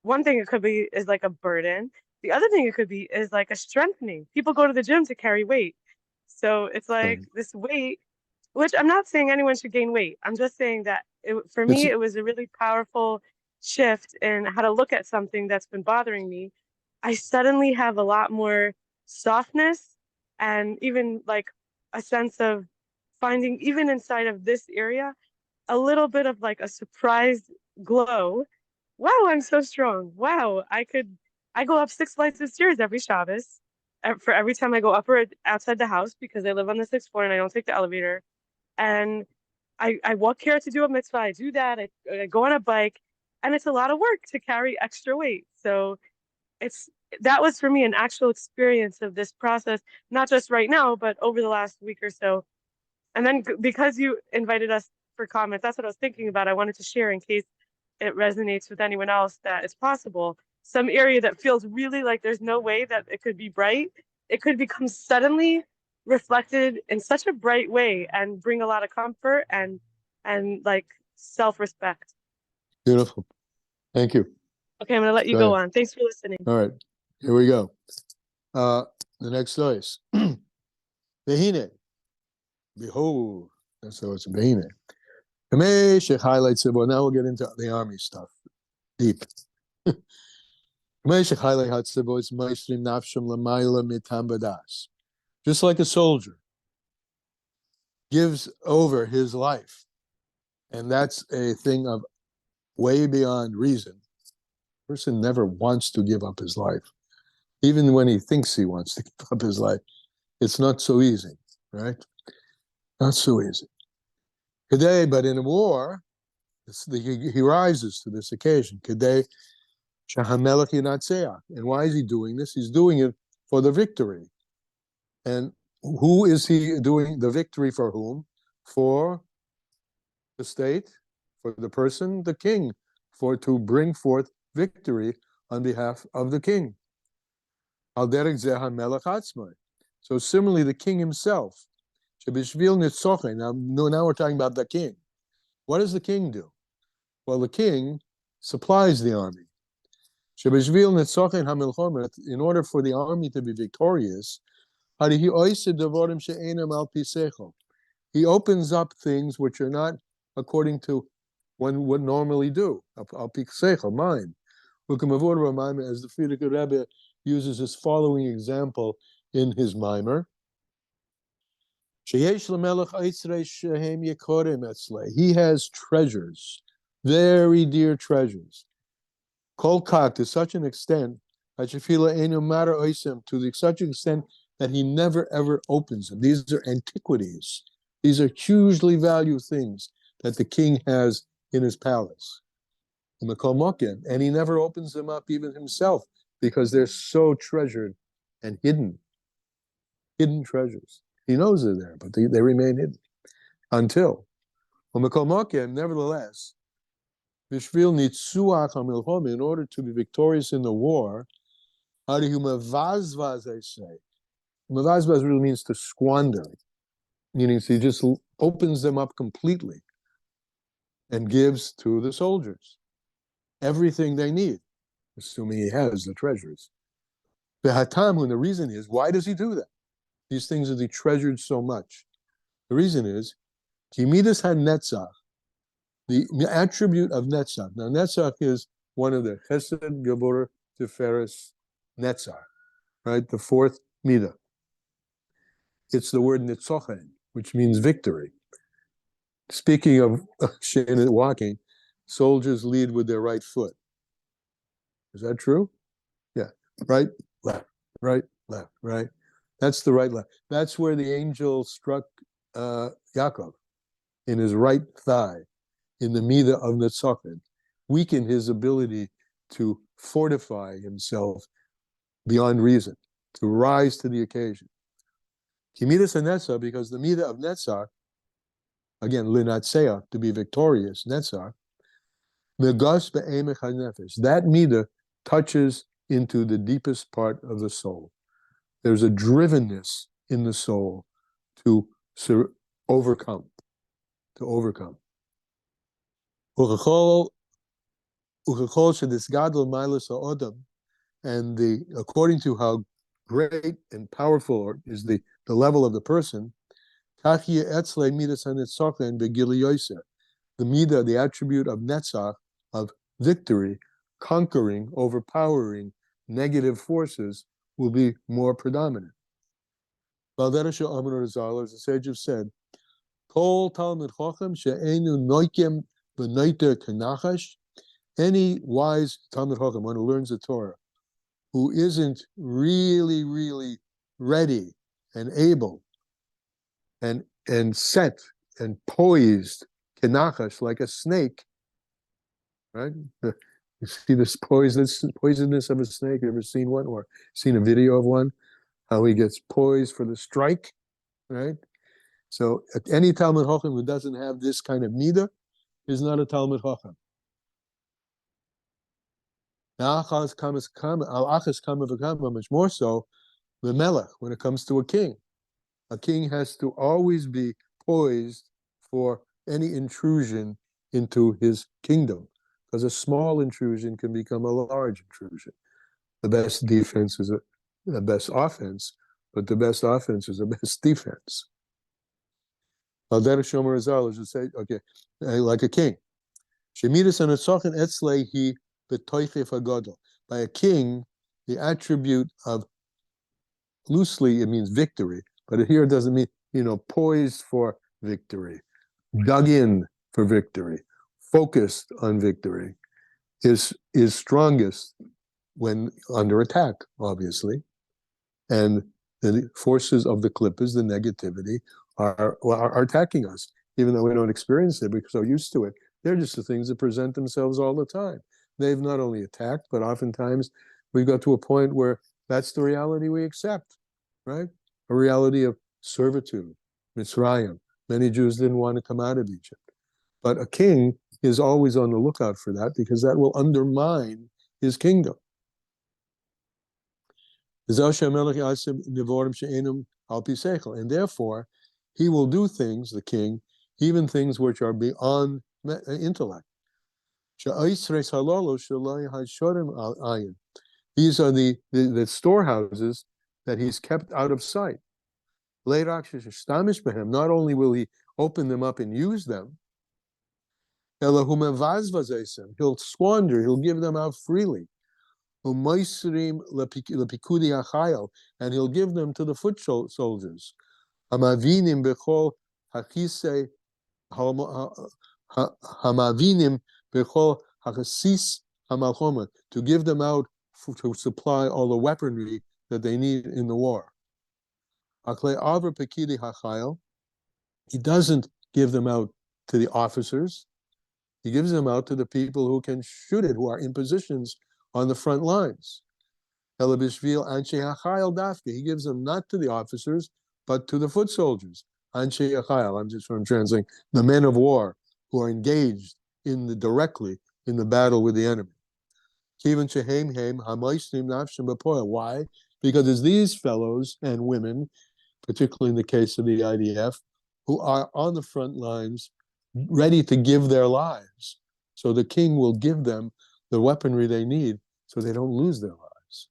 one thing it could be is like a burden. The other thing it could be is like a strengthening. People go to the gym to carry weight. So it's like this weight, which I'm not saying anyone should gain weight. I'm just saying that for me, it was a really powerful shift in how to look at something that's been bothering me. I suddenly have a lot more softness and even like a sense of finding, even inside of this area, a little bit of like a surprised glow. Wow, I'm so strong. Wow, I go up 6 flights of stairs every Shabbos for every time I go up or outside the house because I live on the 6th floor and I don't take the elevator. And I walk here to do a mitzvah. I do that. I go on a bike, and it's a lot of work to carry extra weight. So that was for me an actual experience of this process, not just right now, but over the last week or so. And then because you invited us for comments, that's what I was thinking about. I wanted to share in case it resonates with anyone else that it's possible. Some area that feels really like there's no way that it could be bright, it could become suddenly reflected in such a bright way and bring a lot of comfort and like self-respect. Beautiful. Thank you. Okay, I'm going to let you go on. Thanks for listening. All right, here we go. The next verse. Behine, behold. And so it's Behine. Kameshech highlights it. Well, now we'll get into the army stuff. Deep. Kameshech highlights it. It's Maestrim Nafsham Lamayla Mitam Badas. Just like a soldier gives over his life. And that's a thing of way beyond reason. A person never wants to give up his life. Even when he thinks he wants to give up his life, it's not so easy, right? Not so easy. Today, but in a war, he rises to this occasion. Today, Shahamelech Yinatseach. And why is he doing this? He's doing it for the victory. And who is he doing the victory for whom? For the state, for the person, the king, to bring forth victory on behalf of the king. Al derech zeh hamelech atzmai. So similarly, the king himself. Shebishvil nitzochen. Now we're talking about the king. What does the king do? Well, the king supplies the army. Shebishvil nitzochen hamilchomer. In order for the army to be victorious, he opens up things which are not according to one would normally do. Al piksecho, mind. As the Frierdiker Rebbe uses his following example in his Maymar. He has treasures, very dear treasures. Kolkak to such an extent, to such an extent that he never ever opens them. These are antiquities. These are hugely valued things that the king has in his palace. And he never opens them up even himself because they're so treasured and hidden treasures. He knows they're there, but they remain hidden until. Nevertheless, in order to be victorious in the war, mavazvaz really means to squander, meaning he just opens them up completely and gives to the soldiers everything they need, assuming he has the treasures. And the reason is, why does he do that? These things are treasured so much. The reason is, Kimidas HaNetzach, the attribute of Netzach. Now, Netzach is one of the Chesed, Gevurah, Tiferes, Netzach, right? The fourth Midah. It's the word Nitzochen, which means victory. Speaking of walking, soldiers lead with their right foot. Is that true? Yeah. Right, left, right, left, right. That's the right left. That's where the angel struck Yaakov in his right thigh, in the Midah of Netzochen, weakened his ability to fortify himself beyond reason, to rise to the occasion. Kimidas HaNetzach, because the Midah of Netzach, again, Linatseach, to be victorious, Netzach, Megas be'emech HaNefesh, that Midah touches into the deepest part of the soul. There's a drivenness in the soul to overcome. And according to how great and powerful is the level of the person, the midah, the attribute of netzach, of victory, conquering, overpowering negative forces, will be more predominant. As the sage have said, any wise Talmid Chacham, one who learns the Torah, who isn't really, really ready and able and set and poised, kenachash, like a snake, right? You see this poisonous of a snake? You ever seen one or seen a video of one? How he gets poised for the strike, right? So any Talmid Chacham who doesn't have this kind of midah is not a Talmid Chacham. Much more so, the melech, when it comes to a king. A king has to always be poised for any intrusion into his kingdom, because a small intrusion can become a large intrusion. The best defense is the best offense, but the best offense is the best defense. Al-Derech Shomer Azal is to say, okay, like a king. Shemidas and Atzochen Etzlehi B'toichef Hagadol. By a king, the attribute of, loosely it means victory, but here it doesn't mean, poised for victory, dug in for victory, focused on victory, is strongest when under attack, obviously. And the forces of the klippas, the negativity, are attacking us, even though we don't experience it, we're so used to it. They're just the things that present themselves all the time. They've not only attacked, but oftentimes we've got to a point where that's the reality we accept, right? A reality of servitude, Mitzrayim. Many Jews didn't want to come out of Egypt. But a king is always on the lookout for that, because that will undermine his kingdom. And therefore, he will do things, the king, even things which are beyond intellect. These are the storehouses that he's kept out of sight. Not only will he open them up and use them, he'll squander, he'll give them out freely. And he'll give them to the foot soldiers. To give them out to supply all the weaponry that they need in the war. He doesn't give them out to the officers. He gives them out to the people who can shoot it, who are in positions on the front lines. He gives them not to the officers, but to the foot soldiers. I'm just translating the men of war who are engaged directly in the battle with the enemy. Why? Because it's these fellows and women, particularly in the case of the IDF, who are on the front lines, ready to give their lives. So the king will give them the weaponry they need so they don't lose their lives.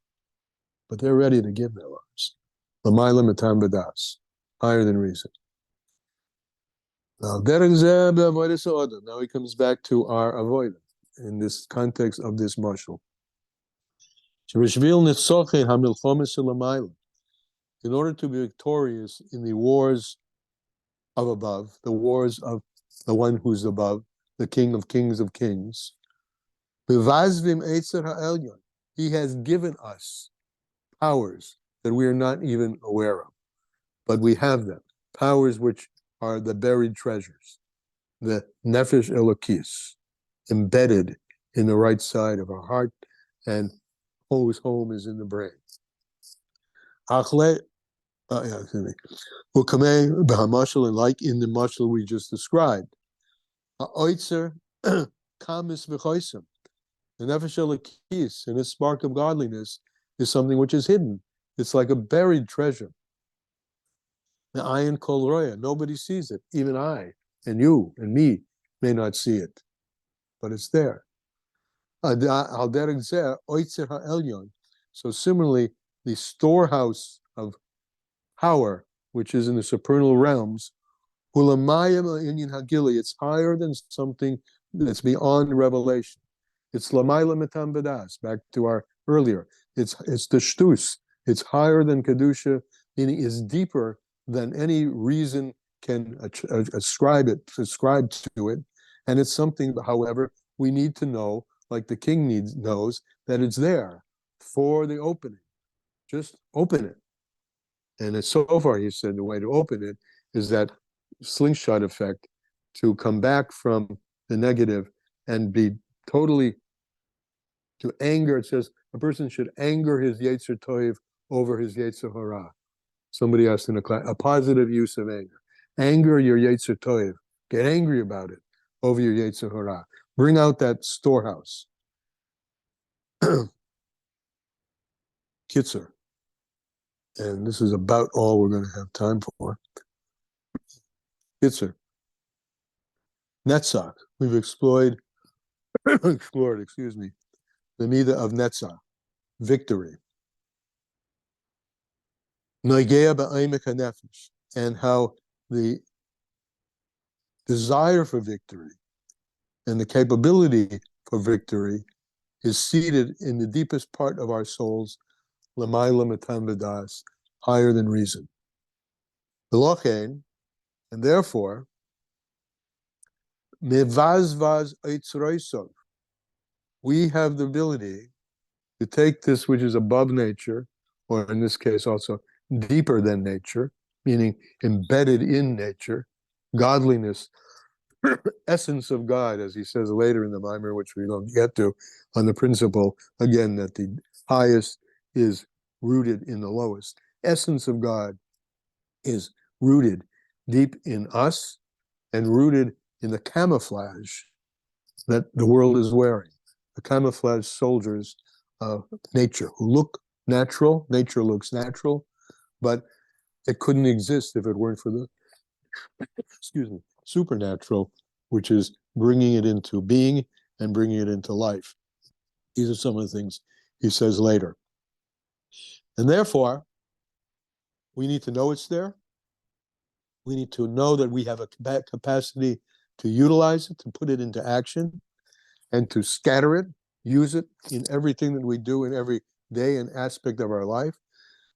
But they're ready to give their lives. Higher than reason. Now he comes back to our avoidance in this context of this mashal. In order to be victorious in the wars of above, the wars of the one who's above, the King of Kings of Kings, he has given us powers that we are not even aware of, but we have them. Powers which are the buried treasures, the nefesh elokis, embedded in the right side of our heart, and whose home is in the brain. And like in the mashal we just described, the nefesh elokis, and a spark of godliness, is something which is hidden. It's like a buried treasure. The ayin kol roya, nobody sees it. Even I and you and me may not see it, but it's there. So similarly, the storehouse of power, which is in the supernal realms, it's higher than something that's beyond revelation. It's lamayla metam bedas, back to our earlier. It's the shtus. It's higher than kedusha, meaning is deeper than any reason can ascribe to it. And it's something, however, we need to know, like the king knows, that it's there for the opening. Just open it. And so far, he said, the way to open it is that slingshot effect, to come back from the negative and be totally to anger. It says a person should anger his Yetzer Toiv over his Yetzer Hara. Somebody asked in a class, a positive use of anger. Anger your Yetzer Toiv. Get angry about it over your Yetzer Hara. Bring out that storehouse. Kitzer. And this is about all we're going to have time for. Kitzer. Netzach. We've explored, the Midah of Netzach. Victory. Noigea ba'omek hanefesh, and how the desire for victory and the capability for victory is seated in the deepest part of our souls, l'mayla matan v'das, higher than reason. V'lochein, and therefore, mevazvaz eitzroisov, we have the ability to take this which is above nature, or in this case also deeper than nature, meaning embedded in nature, godliness, essence of God, as he says later in the Maymar, which we don't get to, on the principle, again, that the highest is rooted in the lowest. Essence of God is rooted deep in us and rooted in the camouflage that the world is wearing, the camouflage soldiers of nature who look natural. Nature looks natural, but it couldn't exist if it weren't for the, excuse me, supernatural, which is bringing it into being and bringing it into life. These are some of the things he says later. And therefore, we need to know it's there. We need to know that we have a capacity to utilize it, to put it into action, and to scatter it, use it in everything that we do in every day and aspect of our life.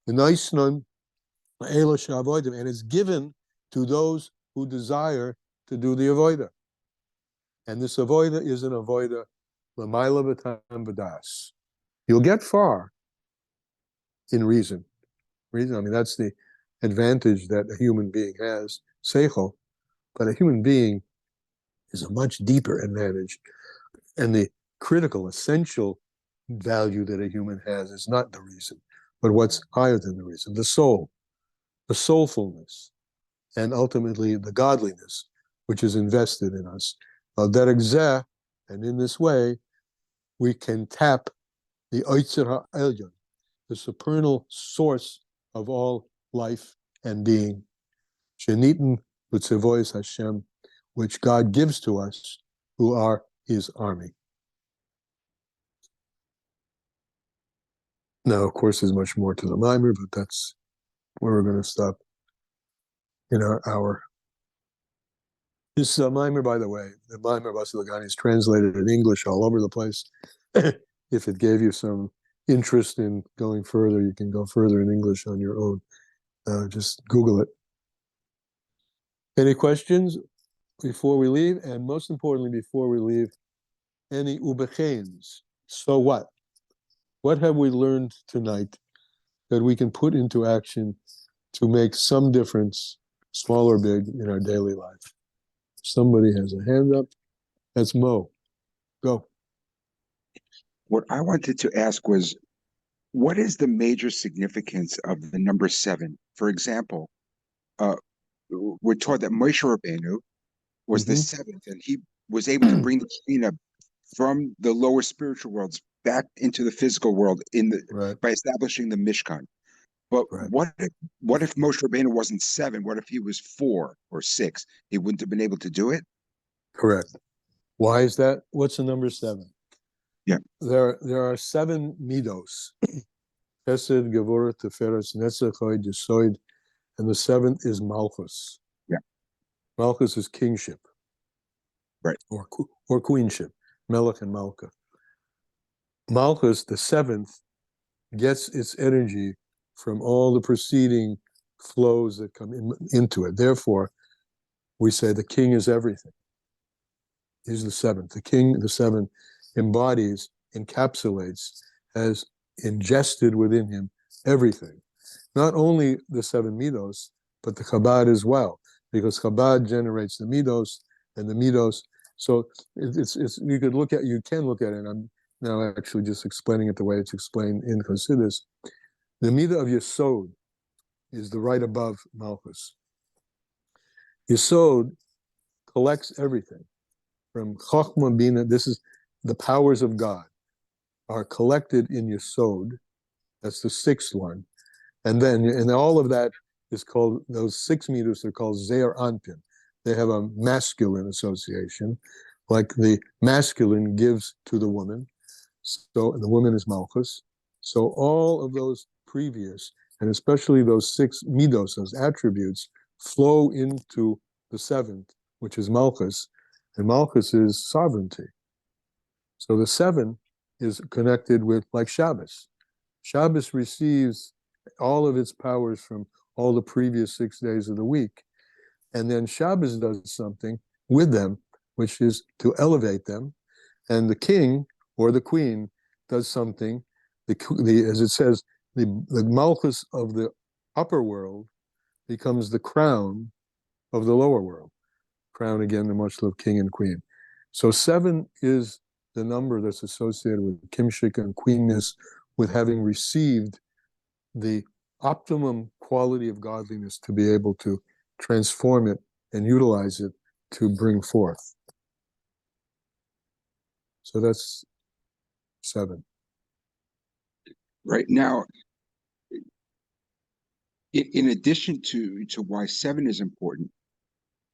And it's given to those who desire to do the avoida. And this avoida is an avoida l'mayla b'tam v'das. You'll get far in reason. I mean, that's the advantage that a human being has, seichel, but a human being is a much deeper advantage. And the critical, essential value that a human has is not the reason, but what's higher than the reason, the soul, the soulfulness, and ultimately the godliness, which is invested in us. And in this way, we can tap the Oitzer HaElyon, the supernal source of all life and being, Shenitin B'Tzevois Hashem, which God gives to us, who are his army. Now, of course, there's much more to the Maymar, but that's where we're going to stop in our hour. This Maymar, by the way, the Maymar Bosi L'gani is translated in English all over the place. If it gave you some interest in going further, you can go further in English on your own. Just Google it. Any questions before we leave? And most importantly, before we leave, any ubecheins? So what? What have we learned tonight that we can put into action to make some difference, small or big, in our daily life? Somebody has a hand up. That's Mo. Go. What I wanted to ask was, what is the major significance of the number 7? For example, we're taught that Moshe Rabbeinu was the seventh, and he was able to bring the Shekhinah from the lower spiritual worlds back into the physical world by establishing the Mishkan. But what if Moshe Rabbeinu wasn't 7? What if he was 4 or 6? He wouldn't have been able to do it? Correct. Why is that? What's the number 7? Yeah. There are 7 midos. Chesed, Gevurah, Tiferes, Netzach, Hod, Yesod, and the 7th is Malchus. Yeah. Malchus is kingship. Right. Or queenship. Melech and Malka. Malchus, the 7th, gets its energy from all the preceding flows that come into it. Therefore, we say the king is everything. He's the 7th. The king, the 7th, embodies, encapsulates, has ingested within him everything. Not only the 7 midos, but the Chabad as well, because Chabad generates the midos, and the midos. So it's you can look at it, and I'm now actually just explaining it the way it's explained in Chassidus. The midah of Yesod is the right above Malchus. Yesod collects everything from Chochmah, Bina. This is the powers of God are collected in Yesod. That's the 6th one. And all of that is called, those 6 midos are called Zeir Anpin. They have a masculine association, like the masculine gives to the woman. So the woman is Malchus. So all of those previous and especially those 6 midos, those attributes, flow into the 7th, which is Malchus, and Malchus is sovereignty. So the 7 is connected with, like Shabbos. Shabbos receives all of its powers from all the previous 6 days of the week. And then Shabbos does something with them, which is to elevate them. And the king or the queen does something, as it says, the Malchus of the upper world becomes the crown of the lower world. Crown, again, the Moshel of king and queen. So 7 is the number that's associated with kingship and queenness, with having received the optimum quality of godliness to be able to transform it and utilize it to bring forth. So that's 7. Right now, in addition to why 7 is important,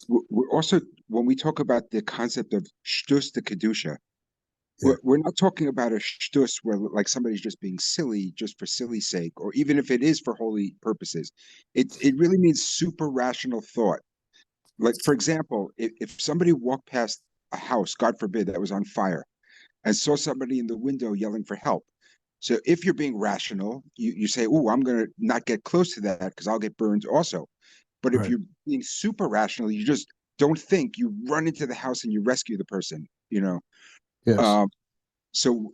we're also, when we talk about the concept of shtus de kedusha, we're not talking about a shtus where like somebody's just being silly just for silly's sake, or even if it is for holy purposes. It really means super rational thought. Like, for example, if somebody walked past a house, God forbid, that was on fire, and saw somebody in the window yelling for help. So if you're being rational, you say, oh, I'm going to not get close to that because I'll get burned also. But if Right. you're being super rational, you just don't think, you run into the house and you rescue the person, Yes. So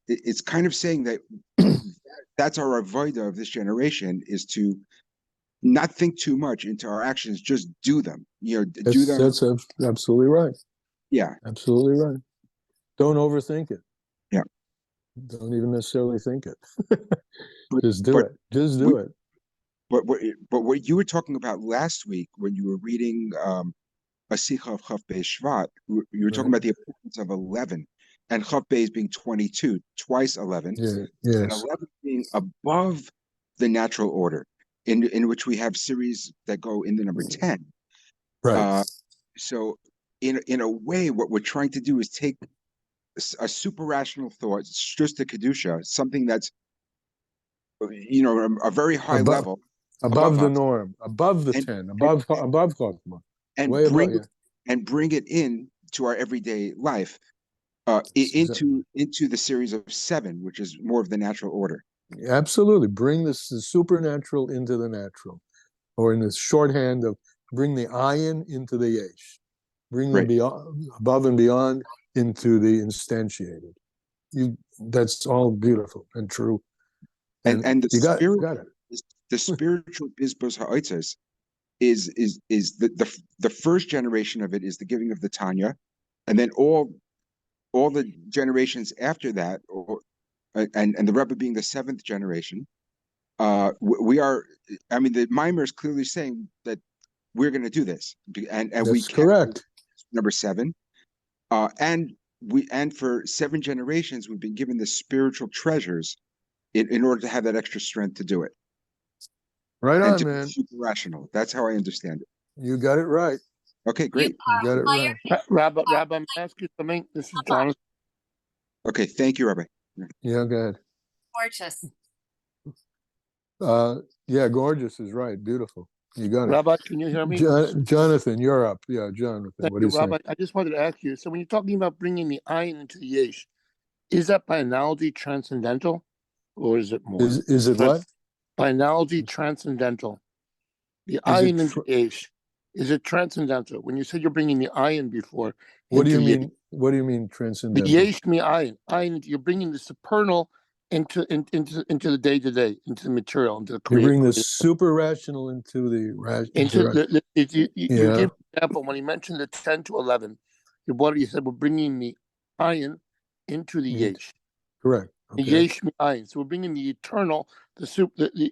it's kind of saying that that's our avoida of this generation, is to not think too much into our actions, just do them. Do them. That's absolutely right. Yeah. Absolutely right. Don't overthink it. Yeah. Don't even necessarily think it. But, Just do it. Just do it. But what you were talking about last week when you were reading a Sikha of Chaf Beis Shvat, you were talking about the importance of 11, and Chaf Beis being 22, twice 11, Yeah. and Yes. 11 being above the natural order, in which we have series that go in the number 10. Right. So in a way, what we're trying to do is take a super rational thought, just the kedusha, something that's a very high level above the us, norm, above the and 10, above Chokmah, and way above. bring it in to our everyday life, into the series of 7, which is more of the natural order. Absolutely, bring the supernatural into the natural, or in the shorthand of bring the ayin into the yesh, bring the above and beyond into the instantiated. That's all beautiful and true. And the you got spirit, it. The spiritual bizbos ha'otzos is the first generation of it is the giving of the Tanya, and then all the generations after that, and the Rebbe being the 7th generation, we are. I mean, the Maymar is clearly saying that we're going to do this, and that's we can. Correct. Number 7, and for 7 generations we've been given the spiritual treasures in order to have that extra strength to do it. Right and on, to man. be super rational. That's how I understand it. You got it right. Okay, great. You got it right. Rabbi, I'm going to ask you something. This is Jonathan. Okay, thank you, Rabbi. Yeah, go ahead. Gorgeous. Yeah, gorgeous is right. Beautiful. You got it. Rabbi, can you hear me? Jonathan, you're up. Yeah, Jonathan. What do you Rabbi, say? I just wanted to ask you, so when you're talking about bringing the ayin into the yesh, is that by analogy transcendental, or is it more? Is it what? By analogy transcendental. The ayin into the yesh, is it transcendental? When you said you're bringing the ayin before, what do you mean? What do you mean transcendental? The yesh mi ayin. Ayin, you're bringing the supernal into the day to day, into the material, into the creative. You bring the super rational into the rational. You gave an example when he mentioned the 10 to 11. You said we're bringing the ayin into the yesh. Correct. Okay. The yesh mi ayin. So we're bringing the eternal, the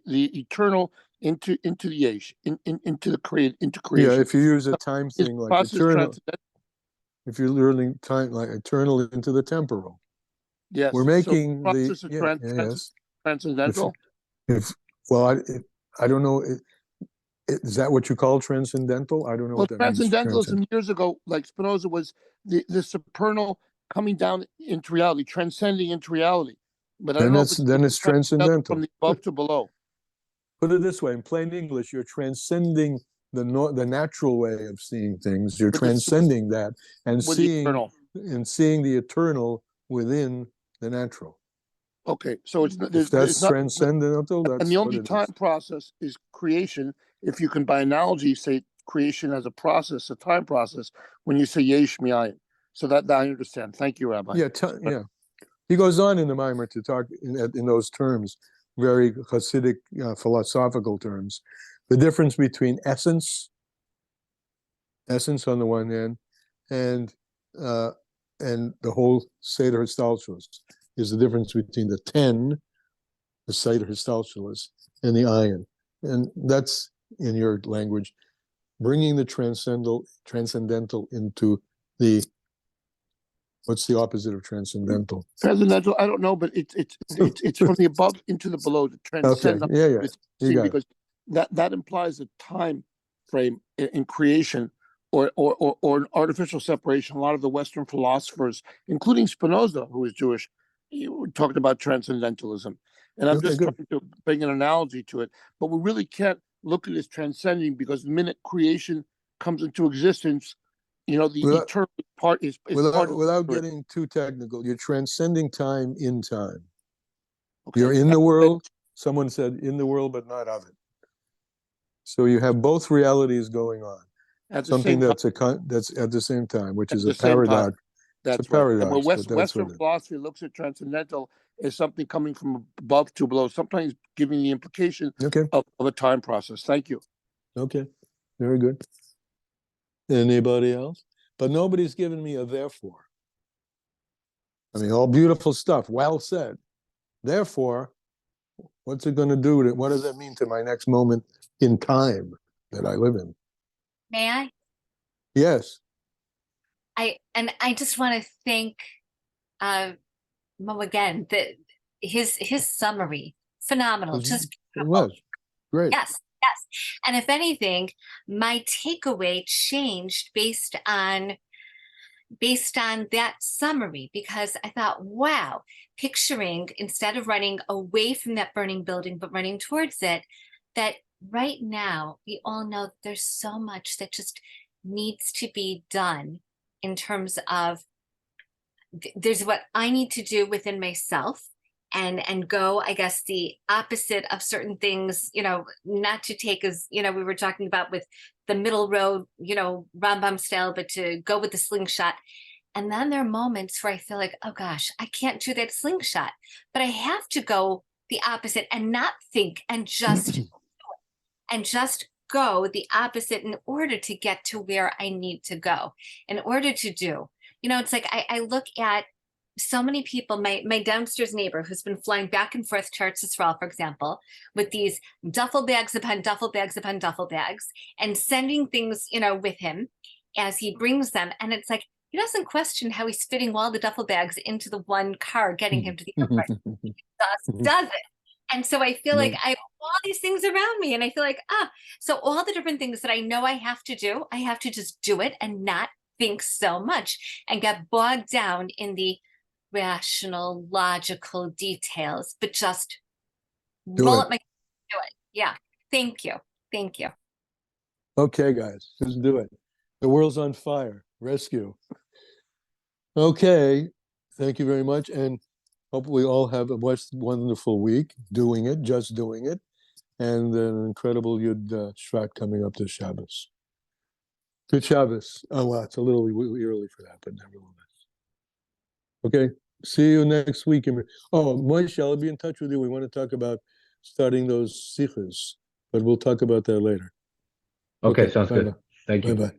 eternal into the yesh, into the creation. Yeah, if you use a time thing like eternal. If you're learning time like eternal into the temporal. Yes. We're making so the transcendental. I don't know. Is that what you call transcendental? I don't know what that means. Transcendentalism years ago, like Spinoza, was the supernal coming down into reality, transcending into reality. But I don't know if then it's transcendental from the above to below. put it this way, in plain English, you're transcending the natural way of seeing things. You're transcending that and seeing the eternal within the natural. Okay, so it's that's transcendental. That's and the only time process is creation. If you can, by analogy, say creation as a process, a time process. When you say yesh mi'ayin, so that I understand. Thank you, Rabbi. Yeah. He goes on in the Maymar to talk in those terms, very Hasidic philosophical terms, the difference between essence on the one hand, and the whole Seder Histalshelus is the difference between the 10, the Seder Histalshelus, and the ayin. And that's, in your language, bringing the transcendental into the, what's the opposite of transcendental? Transcendental, I don't know, but it's from the above into the below, the transcendental. Okay. Yeah. Because that implies a time frame in creation or an artificial separation. A lot of the Western philosophers, including Spinoza, who is Jewish, talked about transcendentalism. And I'm just trying to bring an analogy to it. But we really can't look at it as transcending, because the minute creation comes into existence, the eternal part is part of without getting too technical, you're transcending time in time. Okay. You're in the world. Someone said in the world, but not of it. So you have both realities going on. Something that's at the same time, which is a paradox. That's right. And where Western philosophy looks at transcendental as something coming from above to below, sometimes giving the implication of a time process. Thank you. Okay, very good. Anybody else? But nobody's given me a therefore. I mean, all beautiful stuff. Well said. Therefore, what's it going to do? What does that mean to my next moment in time that I live in? May I? Yes. I just want to thank Mo again. His summary, phenomenal. Just it was great. Yes. And if anything, my takeaway changed based on that summary, because I thought, wow, picturing, instead of running away from that burning building, but running towards it, that right now we all know that there's so much that just needs to be done in terms of there's what I need to do within myself and go, I guess, the opposite of certain things, not to take as, we were talking about with the middle road, Rambam style, but to go with the slingshot. And then there are moments where I feel like, oh gosh, I can't do that slingshot, but I have to go the opposite and not think and just go the opposite in order to get to where I need to go, in order to do, it's like I look at so many people, my downstairs neighbor who's been flying back and forth to Eretz Yisrael, for example, with these duffel bags upon duffel bags upon duffel bags, and sending things, with him as he brings them. And it's like, he doesn't question how he's fitting all the duffel bags into the one car, getting him to the airport. He just does it. And so I feel like I have all these things around me, and I feel like, so all the different things that I know I have to do, I have to just do it and not think so much and get bogged down in the rational, logical details, but just roll up my do it. Yeah. Thank you. Okay, guys, let's do it. The world's on fire. Rescue. Okay. Thank you very much. And hope we all have a wonderful week just doing it, and an incredible Yud Shvat coming up this Shabbos. Good Shabbos. Oh, well, it's a little early for that, but nevertheless. Okay. See you next week. Oh, Moshe, I'll be in touch with you. We want to talk about starting those sikhs, but we'll talk about that later. Okay, sounds good. Thank you. Bye-bye.